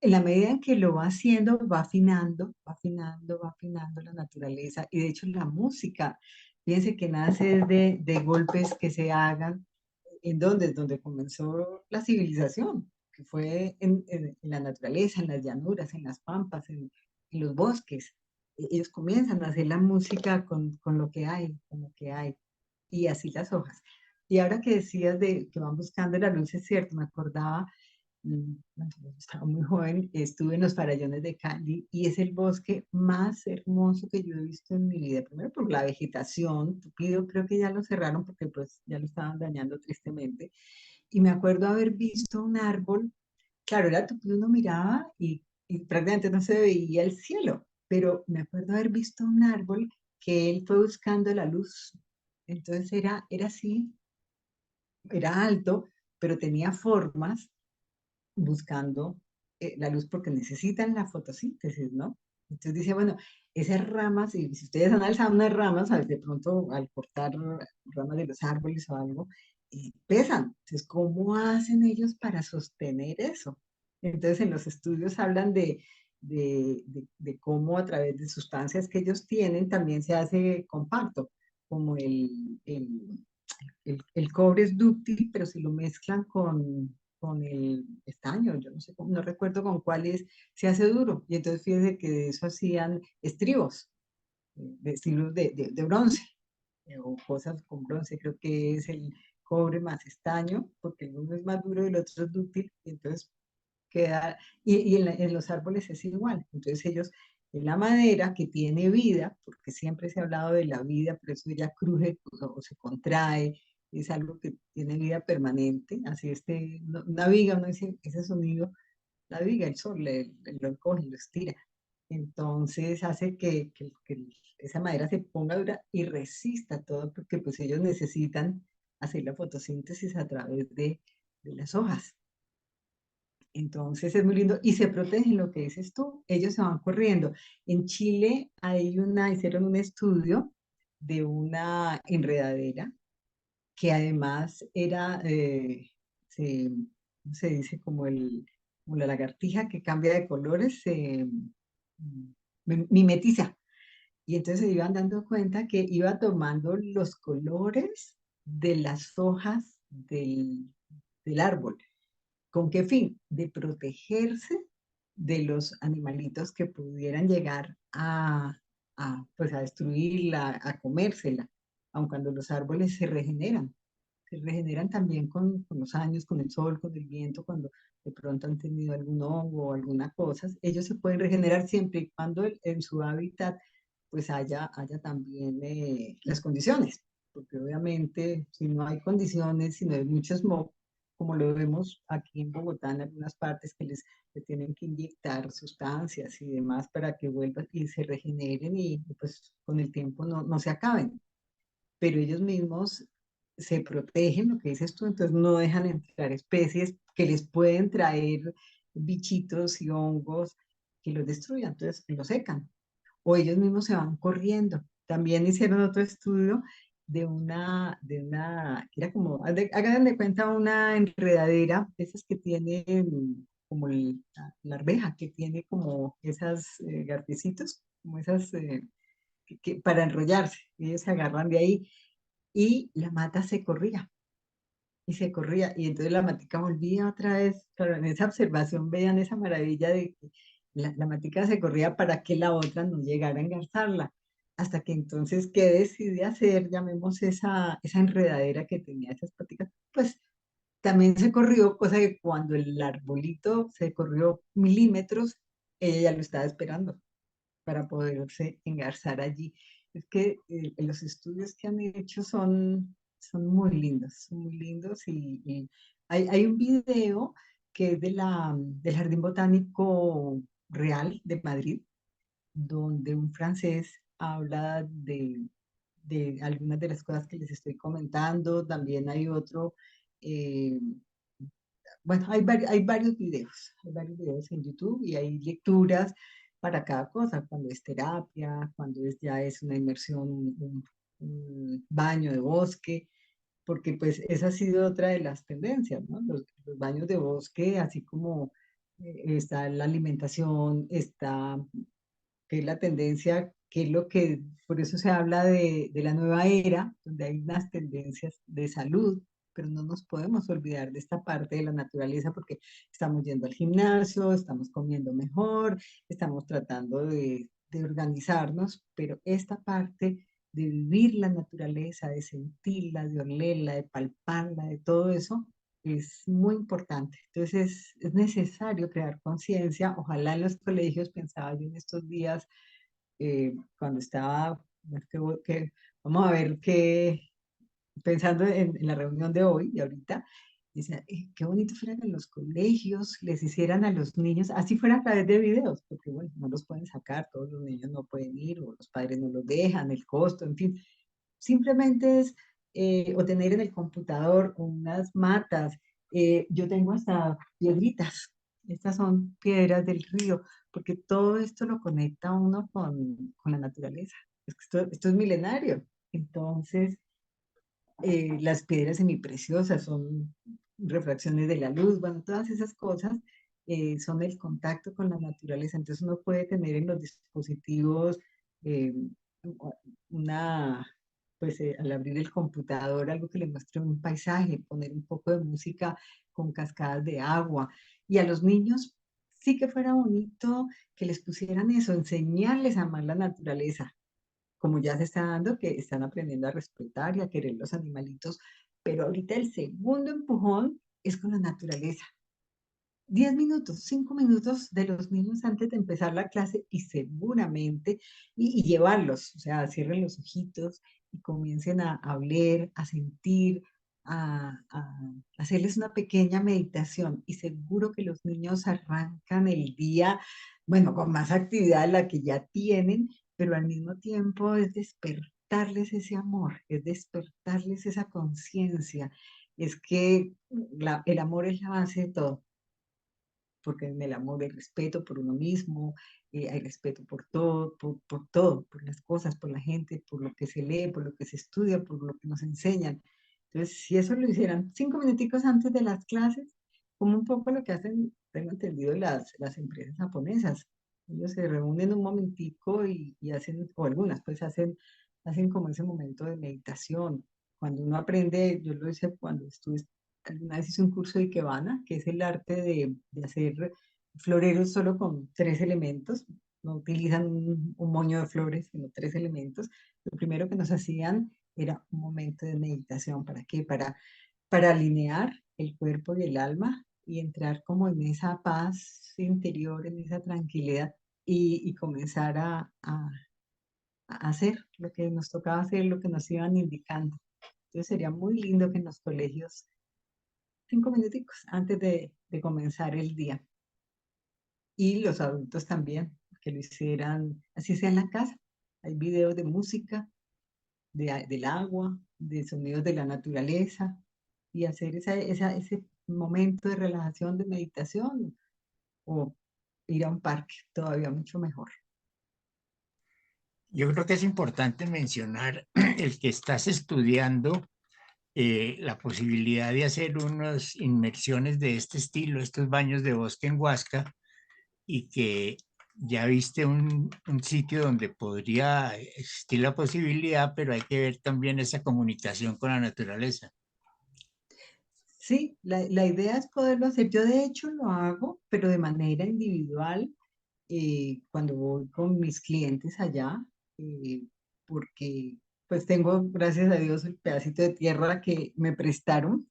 en la medida en que lo va haciendo, va afinando, va afinando, va afinando la naturaleza. Y de hecho la música, fíjense que nace de golpes que se hagan donde comenzó la civilización, que fue en la naturaleza, en las llanuras, en las pampas, en los bosques. Ellos comienzan a hacer la música con lo que hay, con lo que hay, y así las hojas. Y ahora que decías de que van buscando la luz, es cierto, me acordaba bueno, estaba muy joven, estuve en los Farallones de Cali y es el bosque más hermoso que yo he visto en mi vida. Primero por la vegetación, tupido, creo que ya lo cerraron porque pues ya lo estaban dañando tristemente. Y me acuerdo haber visto un árbol, claro, era tupido, uno miraba y prácticamente no se veía el cielo, pero me acuerdo haber visto un árbol que él fue buscando la luz. Entonces era así, era alto, pero tenía formas buscando la luz porque necesitan la fotosíntesis, ¿no? Entonces dice, bueno, esas ramas, y si ustedes han alzado unas ramas, de pronto al cortar ramas de los árboles o algo, pesan. Entonces, ¿cómo hacen ellos para sostener eso? Entonces, en los estudios hablan de cómo a través de sustancias que ellos tienen también se hace compacto, como el cobre es dúctil, pero si lo mezclan con el estaño, yo no sé, no recuerdo con cuál es, se hace duro. Y entonces fíjense que de eso hacían estribos, de estilos de bronce, o cosas con bronce, creo que es el cobre más estaño, porque el uno es más duro y el otro es dúctil, y entonces queda, y en los árboles es igual. Entonces ellos, en la madera que tiene vida, porque siempre se ha hablado de la vida, por eso ella cruje o se contrae, es algo que tiene vida permanente, así una viga, uno dice, ese sonido, la viga, el sol lo encoge, lo estira. Entonces hace que esa madera se ponga dura y resista todo, porque pues ellos necesitan hacer la fotosíntesis a través de las hojas. Entonces es muy lindo y se protegen lo que dices tú, ellos se van corriendo. En Chile hicieron un estudio de una enredadera que además era, ¿cómo se dice? Como la lagartija que cambia de colores, se mimetiza. Y entonces se iban dando cuenta que iba tomando los colores de las hojas del árbol. ¿Con qué fin? De protegerse de los animalitos que pudieran llegar pues a destruirla, a comérsela, aun cuando los árboles se regeneran. se regeneran también con los años, con el sol, con el viento, cuando de pronto han tenido algún hongo o alguna cosa, ellos se pueden regenerar siempre y cuando en su hábitat pues haya también las condiciones, porque obviamente si no hay condiciones, si no hay mucho smog, como lo vemos aquí en Bogotá en algunas partes que le tienen que inyectar sustancias y demás para que vuelvan y se regeneren y pues con el tiempo no se acaben, pero ellos mismos se protegen, lo que dices tú, entonces no dejan entrar especies que les pueden traer bichitos y hongos que los destruyan, entonces los secan o ellos mismos se van corriendo. También hicieron otro estudio que era como, hagan de cuenta una enredadera, esas que tienen como la arveja, que tiene como esas gartecitos, como esas para enrollarse. Ellos se agarran de ahí y la mata se corría y se corría. Y entonces la matica volvía otra vez, claro, en esa observación veían esa maravilla de que la matica se corría para que la otra no llegara a engarzarla. Hasta que entonces, ¿qué decide hacer? Llamemos esa enredadera que tenía esas paticas. Pues también se corrió, cosa que cuando el arbolito se corrió milímetros, ella ya lo estaba esperando para poderse engarzar allí. Es que los estudios que han hecho son muy lindos y hay un video que es del Jardín Botánico Real de Madrid, donde un francés habla de algunas de las cosas que les estoy comentando. También hay otro, eh, bueno, hay varios videos en YouTube y hay lecturas para cada cosa, cuando es terapia, cuando ya es una inmersión, un baño de bosque, porque pues esa ha sido otra de las tendencias, ¿no? Los baños de bosque, así como está la alimentación, está que es la tendencia, que es lo que, por eso se habla de la nueva era, donde hay unas tendencias de salud, pero no nos podemos olvidar de esta parte de la naturaleza porque estamos yendo al gimnasio, estamos comiendo mejor, estamos tratando de organizarnos, pero esta parte de vivir la naturaleza, de sentirla, de olerla, de palparla, de todo eso, es muy importante. Entonces es necesario crear conciencia. Ojalá en los colegios, pensaba yo en estos días, cuando estaba, bueno, vamos a ver qué, pensando en la reunión de hoy y ahorita, dice, qué bonito fuera que en los colegios les hicieran a los niños, así fuera a través de videos, porque bueno, no los pueden sacar, todos los niños no pueden ir, o los padres no los dejan, el costo, en fin. Simplemente es o tener en el computador unas matas. Yo tengo hasta piedritas. Estas son piedras del río, porque todo esto lo conecta a uno con la naturaleza. Es que esto es milenario. Entonces, las piedras semipreciosas son refracciones de la luz, bueno, todas esas cosas son el contacto con la naturaleza. Entonces uno puede tener en los dispositivos eh, una, pues al abrir el computador, algo que le muestre un paisaje, poner un poco de música con cascadas de agua. Y a los niños sí que fuera bonito que les pusieran eso, enseñarles a amar la naturaleza, como ya se está dando, que están aprendiendo a respetar y a querer los animalitos, pero ahorita el segundo empujón es con la naturaleza. 10 minutos, 5 minutos de los niños antes de empezar la clase y seguramente, y llevarlos, o sea, cierren los ojitos y comiencen a oler, a sentir, a hacerles una pequeña meditación y seguro que los niños arrancan el día, bueno, con más actividad de la que ya tienen, pero al mismo tiempo es despertarles ese amor, es despertarles esa conciencia, es que el amor es la base de todo, porque en el amor hay respeto por uno mismo, hay respeto por todo, por las cosas, por la gente, por lo que se lee, por lo que se estudia, por lo que nos enseñan. Entonces, si eso lo hicieran 5 minuticos antes de las clases, como un poco lo que hacen, tengo entendido, las empresas japonesas. Ellos se reúnen un momentico y hacen, o algunas pues hacen como ese momento de meditación. Cuando uno aprende, yo lo hice cuando estuve, alguna vez hice un curso de Ikebana, que es el arte de hacer floreros solo con 3 elementos. No utilizan un moño de flores, sino 3 elementos. Lo primero que nos hacían era un momento de meditación. ¿Para qué? Para alinear el cuerpo y el alma y entrar como en esa paz interior, en esa tranquilidad y comenzar a hacer lo que nos tocaba hacer, lo que nos iban indicando. Entonces sería muy lindo que en los colegios, 5 minuticos antes de comenzar el día, y los adultos también, que lo hicieran, así sea en la casa. Hay videos de música, del agua, de sonidos de la naturaleza, y hacer ese momento de relajación, de meditación, o ir a un parque, todavía mucho mejor. Yo creo que es importante mencionar el que estás estudiando la posibilidad de hacer unas inmersiones de este estilo, estos baños de bosque en Huasca, y que ya viste un sitio donde podría existir la posibilidad, pero hay que ver también esa comunicación con la naturaleza. Sí, la idea es poderlo hacer. Yo de hecho lo hago, pero de manera individual, cuando voy con mis clientes allá, eh, porque pues tengo, gracias a Dios, el pedacito de tierra que me prestó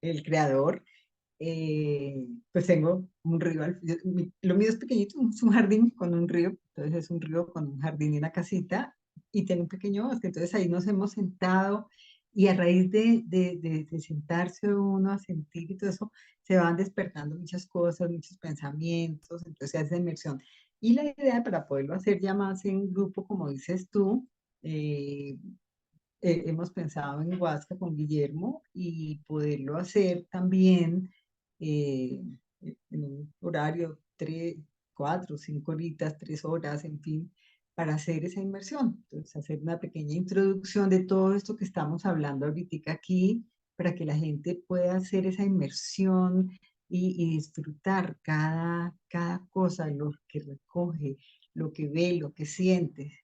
el creador. Pues tengo un río, lo mío es pequeñito, es un jardín con un río, entonces es un río con un jardín y una casita, y tengo un pequeño bosque, entonces ahí nos hemos sentado, y a raíz de sentarse uno a sentir y todo eso, se van despertando muchas cosas, muchos pensamientos, entonces se hace inmersión. Y la idea para poderlo hacer ya más en grupo, como dices tú, eh, hemos pensado en Huasca con Guillermo y poderlo hacer también eh, en un horario 3, 4, 5 horitas, 3 horas, en fin, para hacer esa inmersión. Entonces, hacer una pequeña introducción de todo esto que estamos hablando ahorita aquí, para que la gente pueda hacer esa inmersión y disfrutar cada cosa, lo que recoge, lo que ve, lo que siente.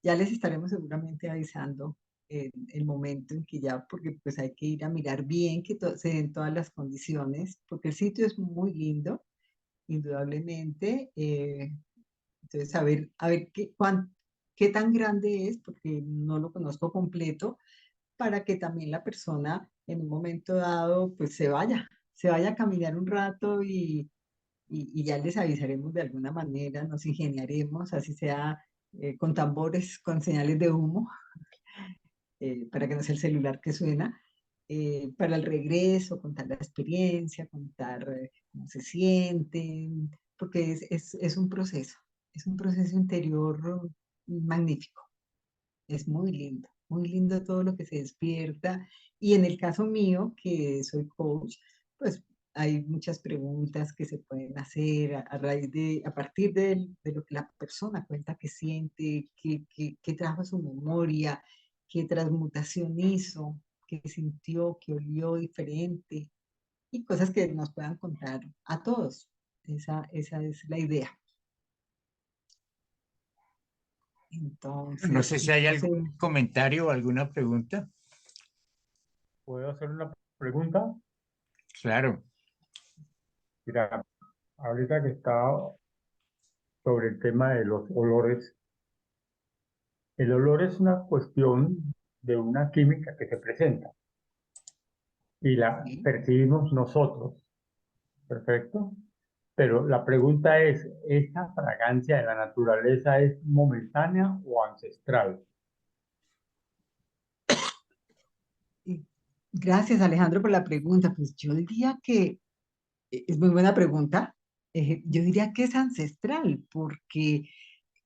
Ya les estaremos seguramente avisando el momento en que ya, porque pues hay que ir a mirar bien que se den todas las condiciones, porque el sitio es muy lindo, indudablemente. Entonces, a ver qué tan grande es, porque no lo conozco completo, para que también la persona en un momento dado pues se vaya a caminar un rato y ya les avisaremos de alguna manera, nos ingeniaremos, así sea con tambores, con señales de humo, para que no sea el celular que suena, para el regreso, contar la experiencia, contar cómo se sienten, porque es es un proceso interior magnífico, es muy lindo todo lo que se despierta. Y en el caso mío, que soy coach, pues hay muchas preguntas que se pueden hacer a partir de lo que la persona cuenta que siente, que trajo a su memoria, qué transmutación hizo, qué sintió, qué olió diferente, y cosas que nos puedan contar a todos. Esa es la idea. No sé Entonces, si hay no sé. algún comentario o alguna pregunta. ¿Puedo hacer una pregunta? Claro. Mira, ahorita que está sobre el tema de los olores, el olor es una cuestión de una química que se presenta y la Sí. percibimos nosotros, ¿perfecto? Pero la pregunta es, ¿esta fragancia de la naturaleza es momentánea o ancestral? Y gracias, Alejandro, por la pregunta. Pues yo diría que es muy buena pregunta. Yo diría que es ancestral, porque,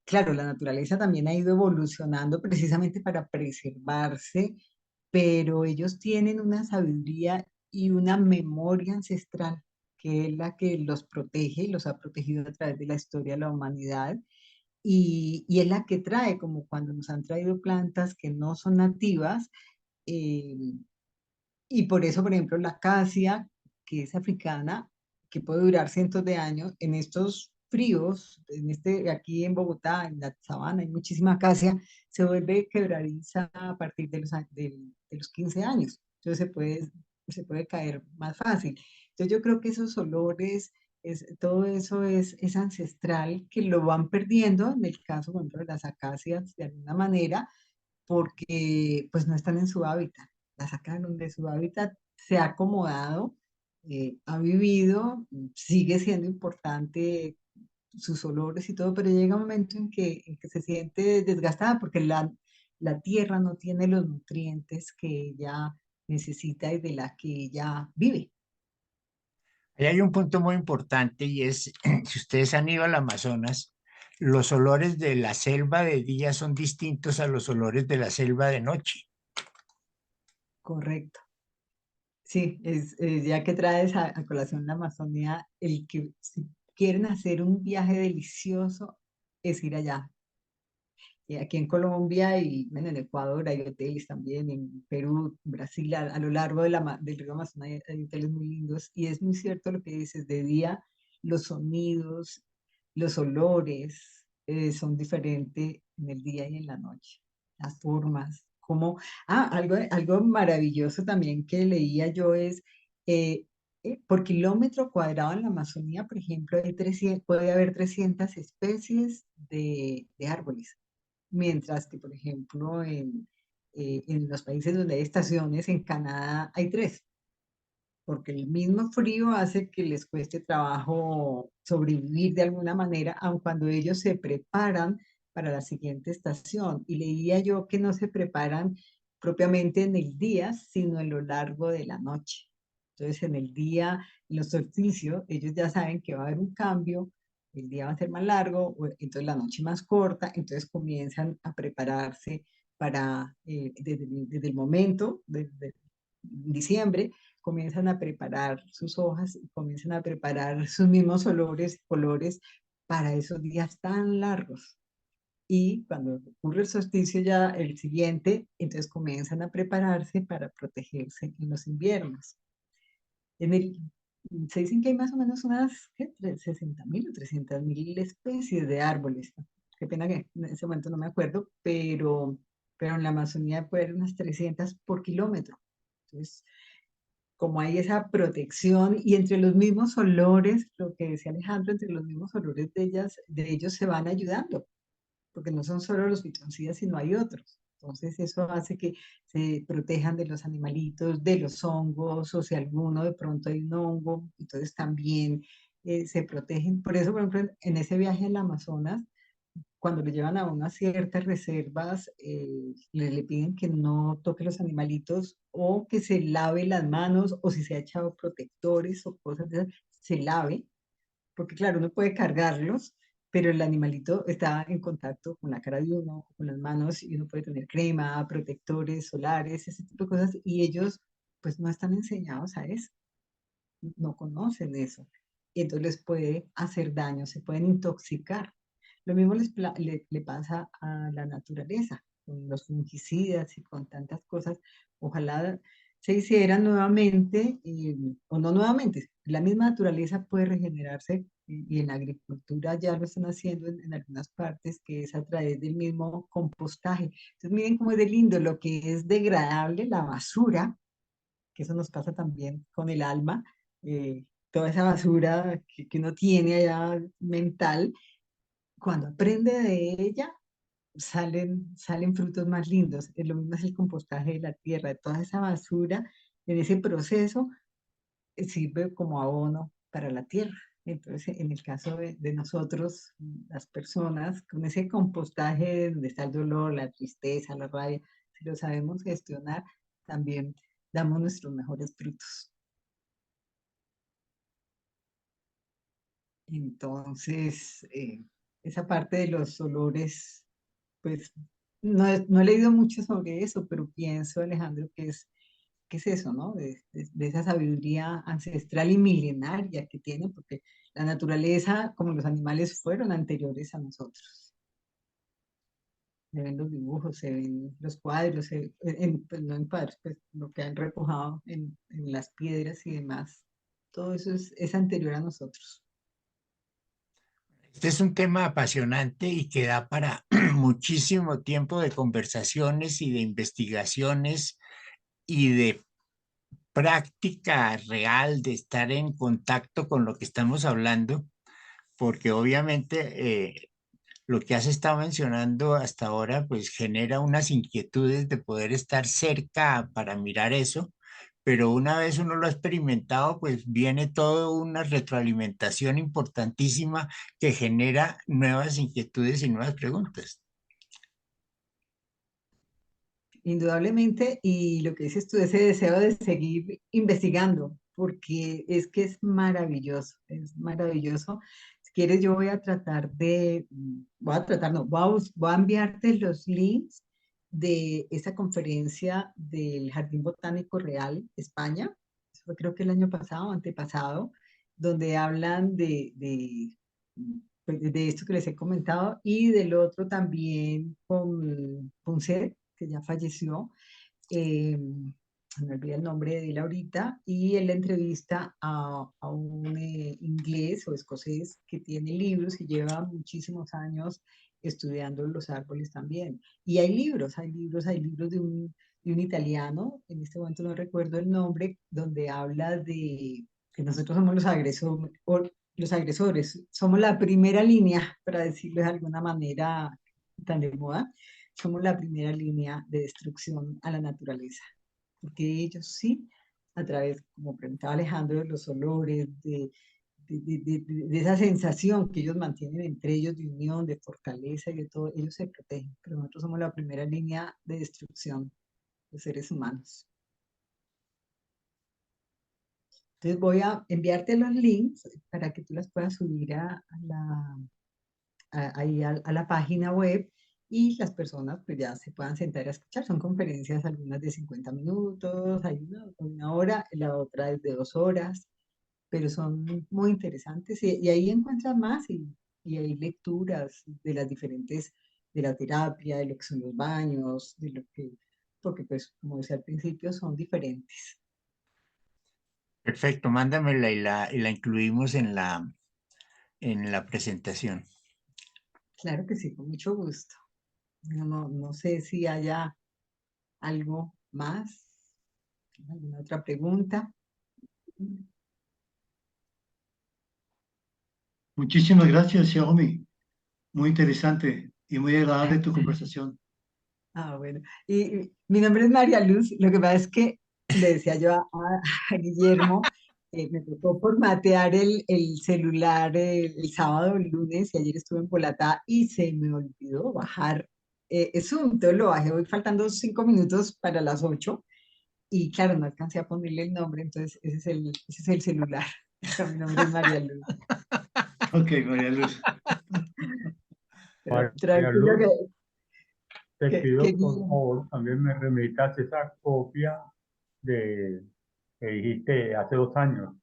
claro, la naturaleza también ha ido evolucionando precisamente para preservarse, pero ellos tienen una sabiduría y una memoria ancestral, que es la que los protege y los ha protegido a través de la historia de la humanidad. Y es la que trae, como cuando nos han traído plantas que no son nativas. eh, y por eso, por ejemplo, la acacia, que es africana, que puede durar cientos de años, en estos fríos, aquí en Bogotá, en la sabana, hay muchísima acacia, se vuelve quebradiza a partir de los 15 años. Entonces se puede caer más fácil. Entonces yo creo que esos olores, todo eso es ancestral, que lo van perdiendo, en el caso, por ejemplo, de las acacias, de alguna manera, porque pues no están en su hábitat. La sacaron de su hábitat, se ha acomodado, ha vivido, sigue siendo importante sus olores y todo, pero llega un momento en que se siente desgastada porque la tierra no tiene los nutrientes que ella necesita y de la que ella vive. Ahí hay un punto muy importante y es, si ustedes han ido al Amazonas, los olores de la selva de día son distintos a los olores de la selva de noche. Correcto. Sí, ya que traes a colación la Amazonía, el que si quieren hacer un viaje delicioso es ir allá. Y aquí en Colombia y bueno, en Ecuador hay hoteles también, en Perú, Brasil, a lo largo de del río Amazonas hay hoteles muy lindos. Y es muy cierto lo que dices, de día los sonidos, los olores son diferentes en el día y en la noche. Las formas, como, algo maravilloso también que leía yo es, eh, por kilómetro cuadrado en la Amazonía, por ejemplo, puede haber 300 especies de árboles. Mientras que, por ejemplo, en los países donde hay estaciones, en Canadá hay tres, porque el mismo frío hace que les cueste trabajo sobrevivir de alguna manera, aun cuando ellos se preparan para la siguiente estación. Y leía yo que no se preparan propiamente en el día, sino a lo largo de la noche. Entonces, en el día, en los solsticios, ellos ya saben que va a haber un cambio, el día va a ser más largo, entonces la noche más corta, entonces comienzan a prepararse para, desde el momento, desde diciembre, comienzan a preparar sus hojas, comienzan a preparar sus mismos olores, colores para esos días tan largos. Y cuando ocurre el solsticio ya el siguiente, entonces comienzan a prepararse para protegerse en los inviernos. En el, Se dicen que hay más o menos unas 60.000 o 300.000 especies de árboles. Qué pena que en ese momento no me acuerdo, pero en la Amazonía puede haber unas 300 por kilómetro. Entonces, como hay esa protección y entre los mismos olores, lo que decía Alejandro, entre los mismos olores de ellos se van ayudando, porque no son solo los fitoncidas, sino hay otros. Entonces eso hace que se protejan de los animalitos, de los hongos, o si alguno de pronto hay un hongo, entonces también se protegen. Por eso, por ejemplo, en ese viaje al Amazonas, cuando lo llevan a unas ciertas reservas, le piden que no toque los animalitos o que se lave las manos o si se ha echado protectores o cosas de esas, se lave, porque claro, uno puede cargarlos, pero el animalito está en contacto con la cara de uno, con las manos y uno puede tener crema, protectores solares, ese tipo de cosas y ellos pues no están enseñados a eso, no conocen eso. Y entonces les puede hacer daño, se pueden intoxicar. Lo mismo le pasa a la naturaleza, con los fungicidas y con tantas cosas. Ojalá se hicieran nuevamente, o no nuevamente, la misma naturaleza puede regenerarse y en la agricultura ya lo están haciendo en algunas partes, que es a través del mismo compostaje. Entonces miren cómo es de lindo lo que es degradable, la basura, que eso nos pasa también con el alma, toda esa basura que uno tiene allá mental, cuando aprende de ella, salen frutos más lindos. Lo mismo es el compostaje de la tierra, de toda esa basura, en ese proceso sirve como abono para la tierra. Entonces, en el caso de nosotros, las personas, con ese compostaje donde está el dolor, la tristeza, la rabia, si lo sabemos gestionar, también damos nuestros mejores frutos. Entonces, esa parte de los olores, pues no he leído mucho sobre eso, pero pienso, Alejandro, que es eso, ¿no? De esa sabiduría ancestral y milenaria que tiene, porque la naturaleza, como los animales, fueron anteriores a nosotros. Se ven los dibujos, se ven los cuadros, pues no en cuadros, pues lo que han repujado en las piedras y demás. Todo eso es anterior a nosotros. Este es un tema apasionante y que da para muchísimo tiempo de conversaciones y de investigaciones y de práctica real, de estar en contacto con lo que estamos hablando, porque obviamente lo que has estado mencionando hasta ahora, pues genera unas inquietudes de poder estar cerca para mirar eso, pero una vez uno lo ha experimentado, pues viene toda una retroalimentación importantísima que genera nuevas inquietudes y nuevas preguntas. Indudablemente, y lo que dices tú, ese deseo de seguir investigando, porque es que es maravilloso, es maravilloso. Si quieres, yo voy a tratar de, voy a tratar, no, voy a enviarte los links de esa conferencia del Jardín Botánico Real, España. Eso fue creo que el año pasado, antepasado, donde hablan de esto que les he comentado, y del otro también con Punset, que ya falleció, me olvidé el nombre de él ahorita, y él entrevista a un inglés o escocés que tiene libros y lleva muchísimos años estudiando los árboles también. Y hay libros, hay libros de un italiano, en este momento no recuerdo el nombre, donde habla de que nosotros somos los agresores, somos la primera línea, para decirlo de alguna manera tan de moda, somos la primera línea de destrucción a la naturaleza, porque ellos sí, a través, como preguntaba Alejandro, de los olores, de esa sensación que ellos mantienen entre ellos de unión, de fortaleza y de todo, ellos se protegen, pero nosotros somos la primera línea de destrucción de seres humanos. Entonces voy a enviarte los links para que tú las puedas subir a la página web y las personas pues ya se puedan sentar a escuchar. Son conferencias, algunas de 50 minutos, hay una hora, la otra es de 2 horas, pero son muy interesantes y ahí encuentras más y hay lecturas de las diferentes, de la terapia, de lo que son los baños, de lo que, porque pues como decía al principio, son diferentes. Perfecto, mándamela y la incluimos en la presentación. Claro que sí, con mucho gusto. No sé si haya algo más, alguna otra pregunta. Muchísimas gracias, Xiaomi. Muy interesante y muy agradable tu conversación. Ah, bueno. Y mi nombre es María Luz. Lo que pasa es que le decía yo a Guillermo, me tocó formatear el celular el sábado o el lunes y ayer estuve en Bolatá y se me olvidó bajar Zoom. Entonces lo bajé, voy faltando 5 minutos para las 8 y claro, no alcancé a ponerle el nombre, entonces ese es el celular. Mi nombre es María Luz. Ok, María Luz. Pero María tranquilo Luz, te que pido por favor también me remitas esa copia de que dijiste hace 2 años,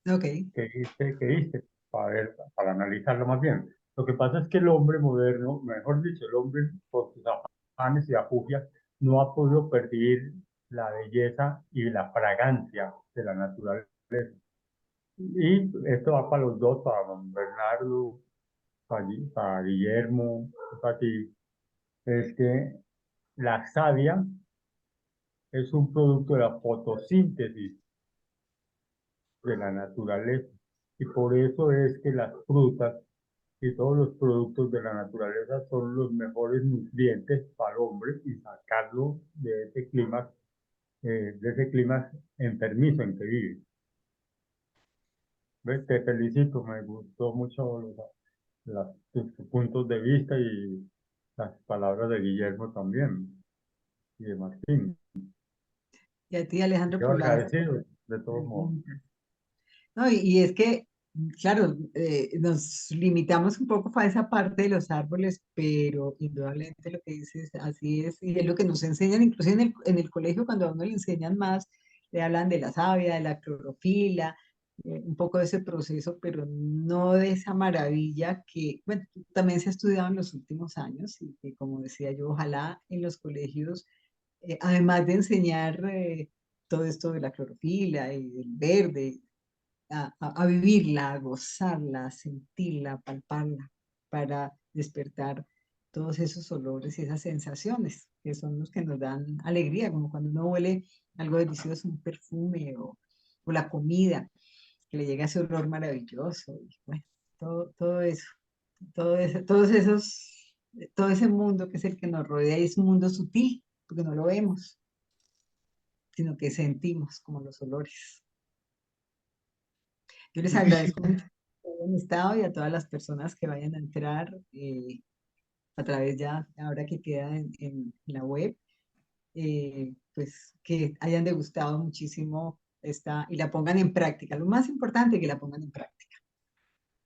ok. que dijiste, para ver, para analizarlo más bien. Lo que pasa es que el hombre moderno, mejor dicho, el hombre por sus afanes y afugias, no ha podido percibir la belleza y la fragancia de la naturaleza. Y esto va para los dos, para don Bernardo, para Guillermo, para ti. Es que la savia es un producto de la fotosíntesis de la naturaleza. Y por eso es que las frutas y todos los productos de la naturaleza son los mejores nutrientes para el hombre y sacarlo de ese clima enfermizo en que vive. ¿Ves? Te felicito, me gustó mucho tus puntos de vista y las palabras de Guillermo también y de Martín. Y a ti, Alejandro, Quedo por las agradecido de todos modos. preguntas. No, y es que, claro, nos limitamos un poco para esa parte de los árboles, pero indudablemente lo que dices, así es, y es lo que nos enseñan, incluso en el colegio, cuando a uno le enseñan más, le hablan de la savia, de la clorofila, un poco de ese proceso, pero no de esa maravilla que, bueno, también se ha estudiado en los últimos años, y que, como decía yo, ojalá en los colegios, además de enseñar todo esto de la clorofila y del verde, a vivirla, a gozarla, a sentirla, a palparla, para despertar todos esos olores y esas sensaciones que son los que nos dan alegría, como cuando uno huele algo delicioso, un perfume o la comida, que le llega ese olor maravilloso, y bueno, todo eso. todos esos, todo ese mundo que es el que nos rodea y es un mundo sutil, porque no lo vemos, sino que sentimos como los olores. Yo les agradezco Muchísimas, mucho que hayan estado y a todas las personas que vayan a entrar a través ya, ahora que queda en la web, pues que hayan degustado muchísimo esta y la pongan en práctica. Lo más importante es que la pongan en práctica.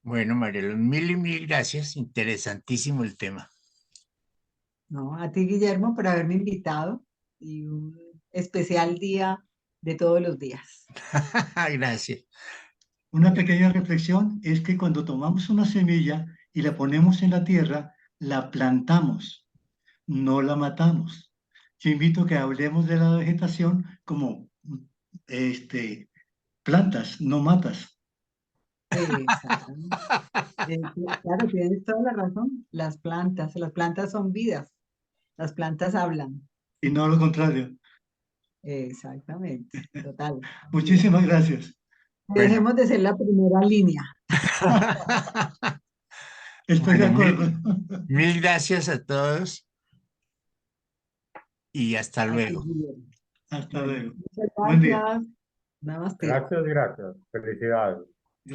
Bueno, Marielón, mil y mil gracias. Interesantísimo el tema. ¿No? A ti, Guillermo, por haberme invitado y un especial día de todos los días. Gracias. una pequeña reflexión es que cuando tomamos una semilla y la ponemos en la tierra, la plantamos, no la matamos. Yo invito a que hablemos de la vegetación como plantas, no matas. Exactamente. Claro, tienes toda la razón. Las plantas son vidas, las plantas hablan. Y no lo contrario. Exactamente, total. Vida. Muchísimas gracias. Bueno. Dejemos de ser la primera línea. Estoy de Bueno, acuerdo. mil gracias a todos y hasta A ti, luego. Guillermo. Hasta Bueno, luego. muchas Buen día. gracias. Namaste. Gracias, gracias. Felicidades.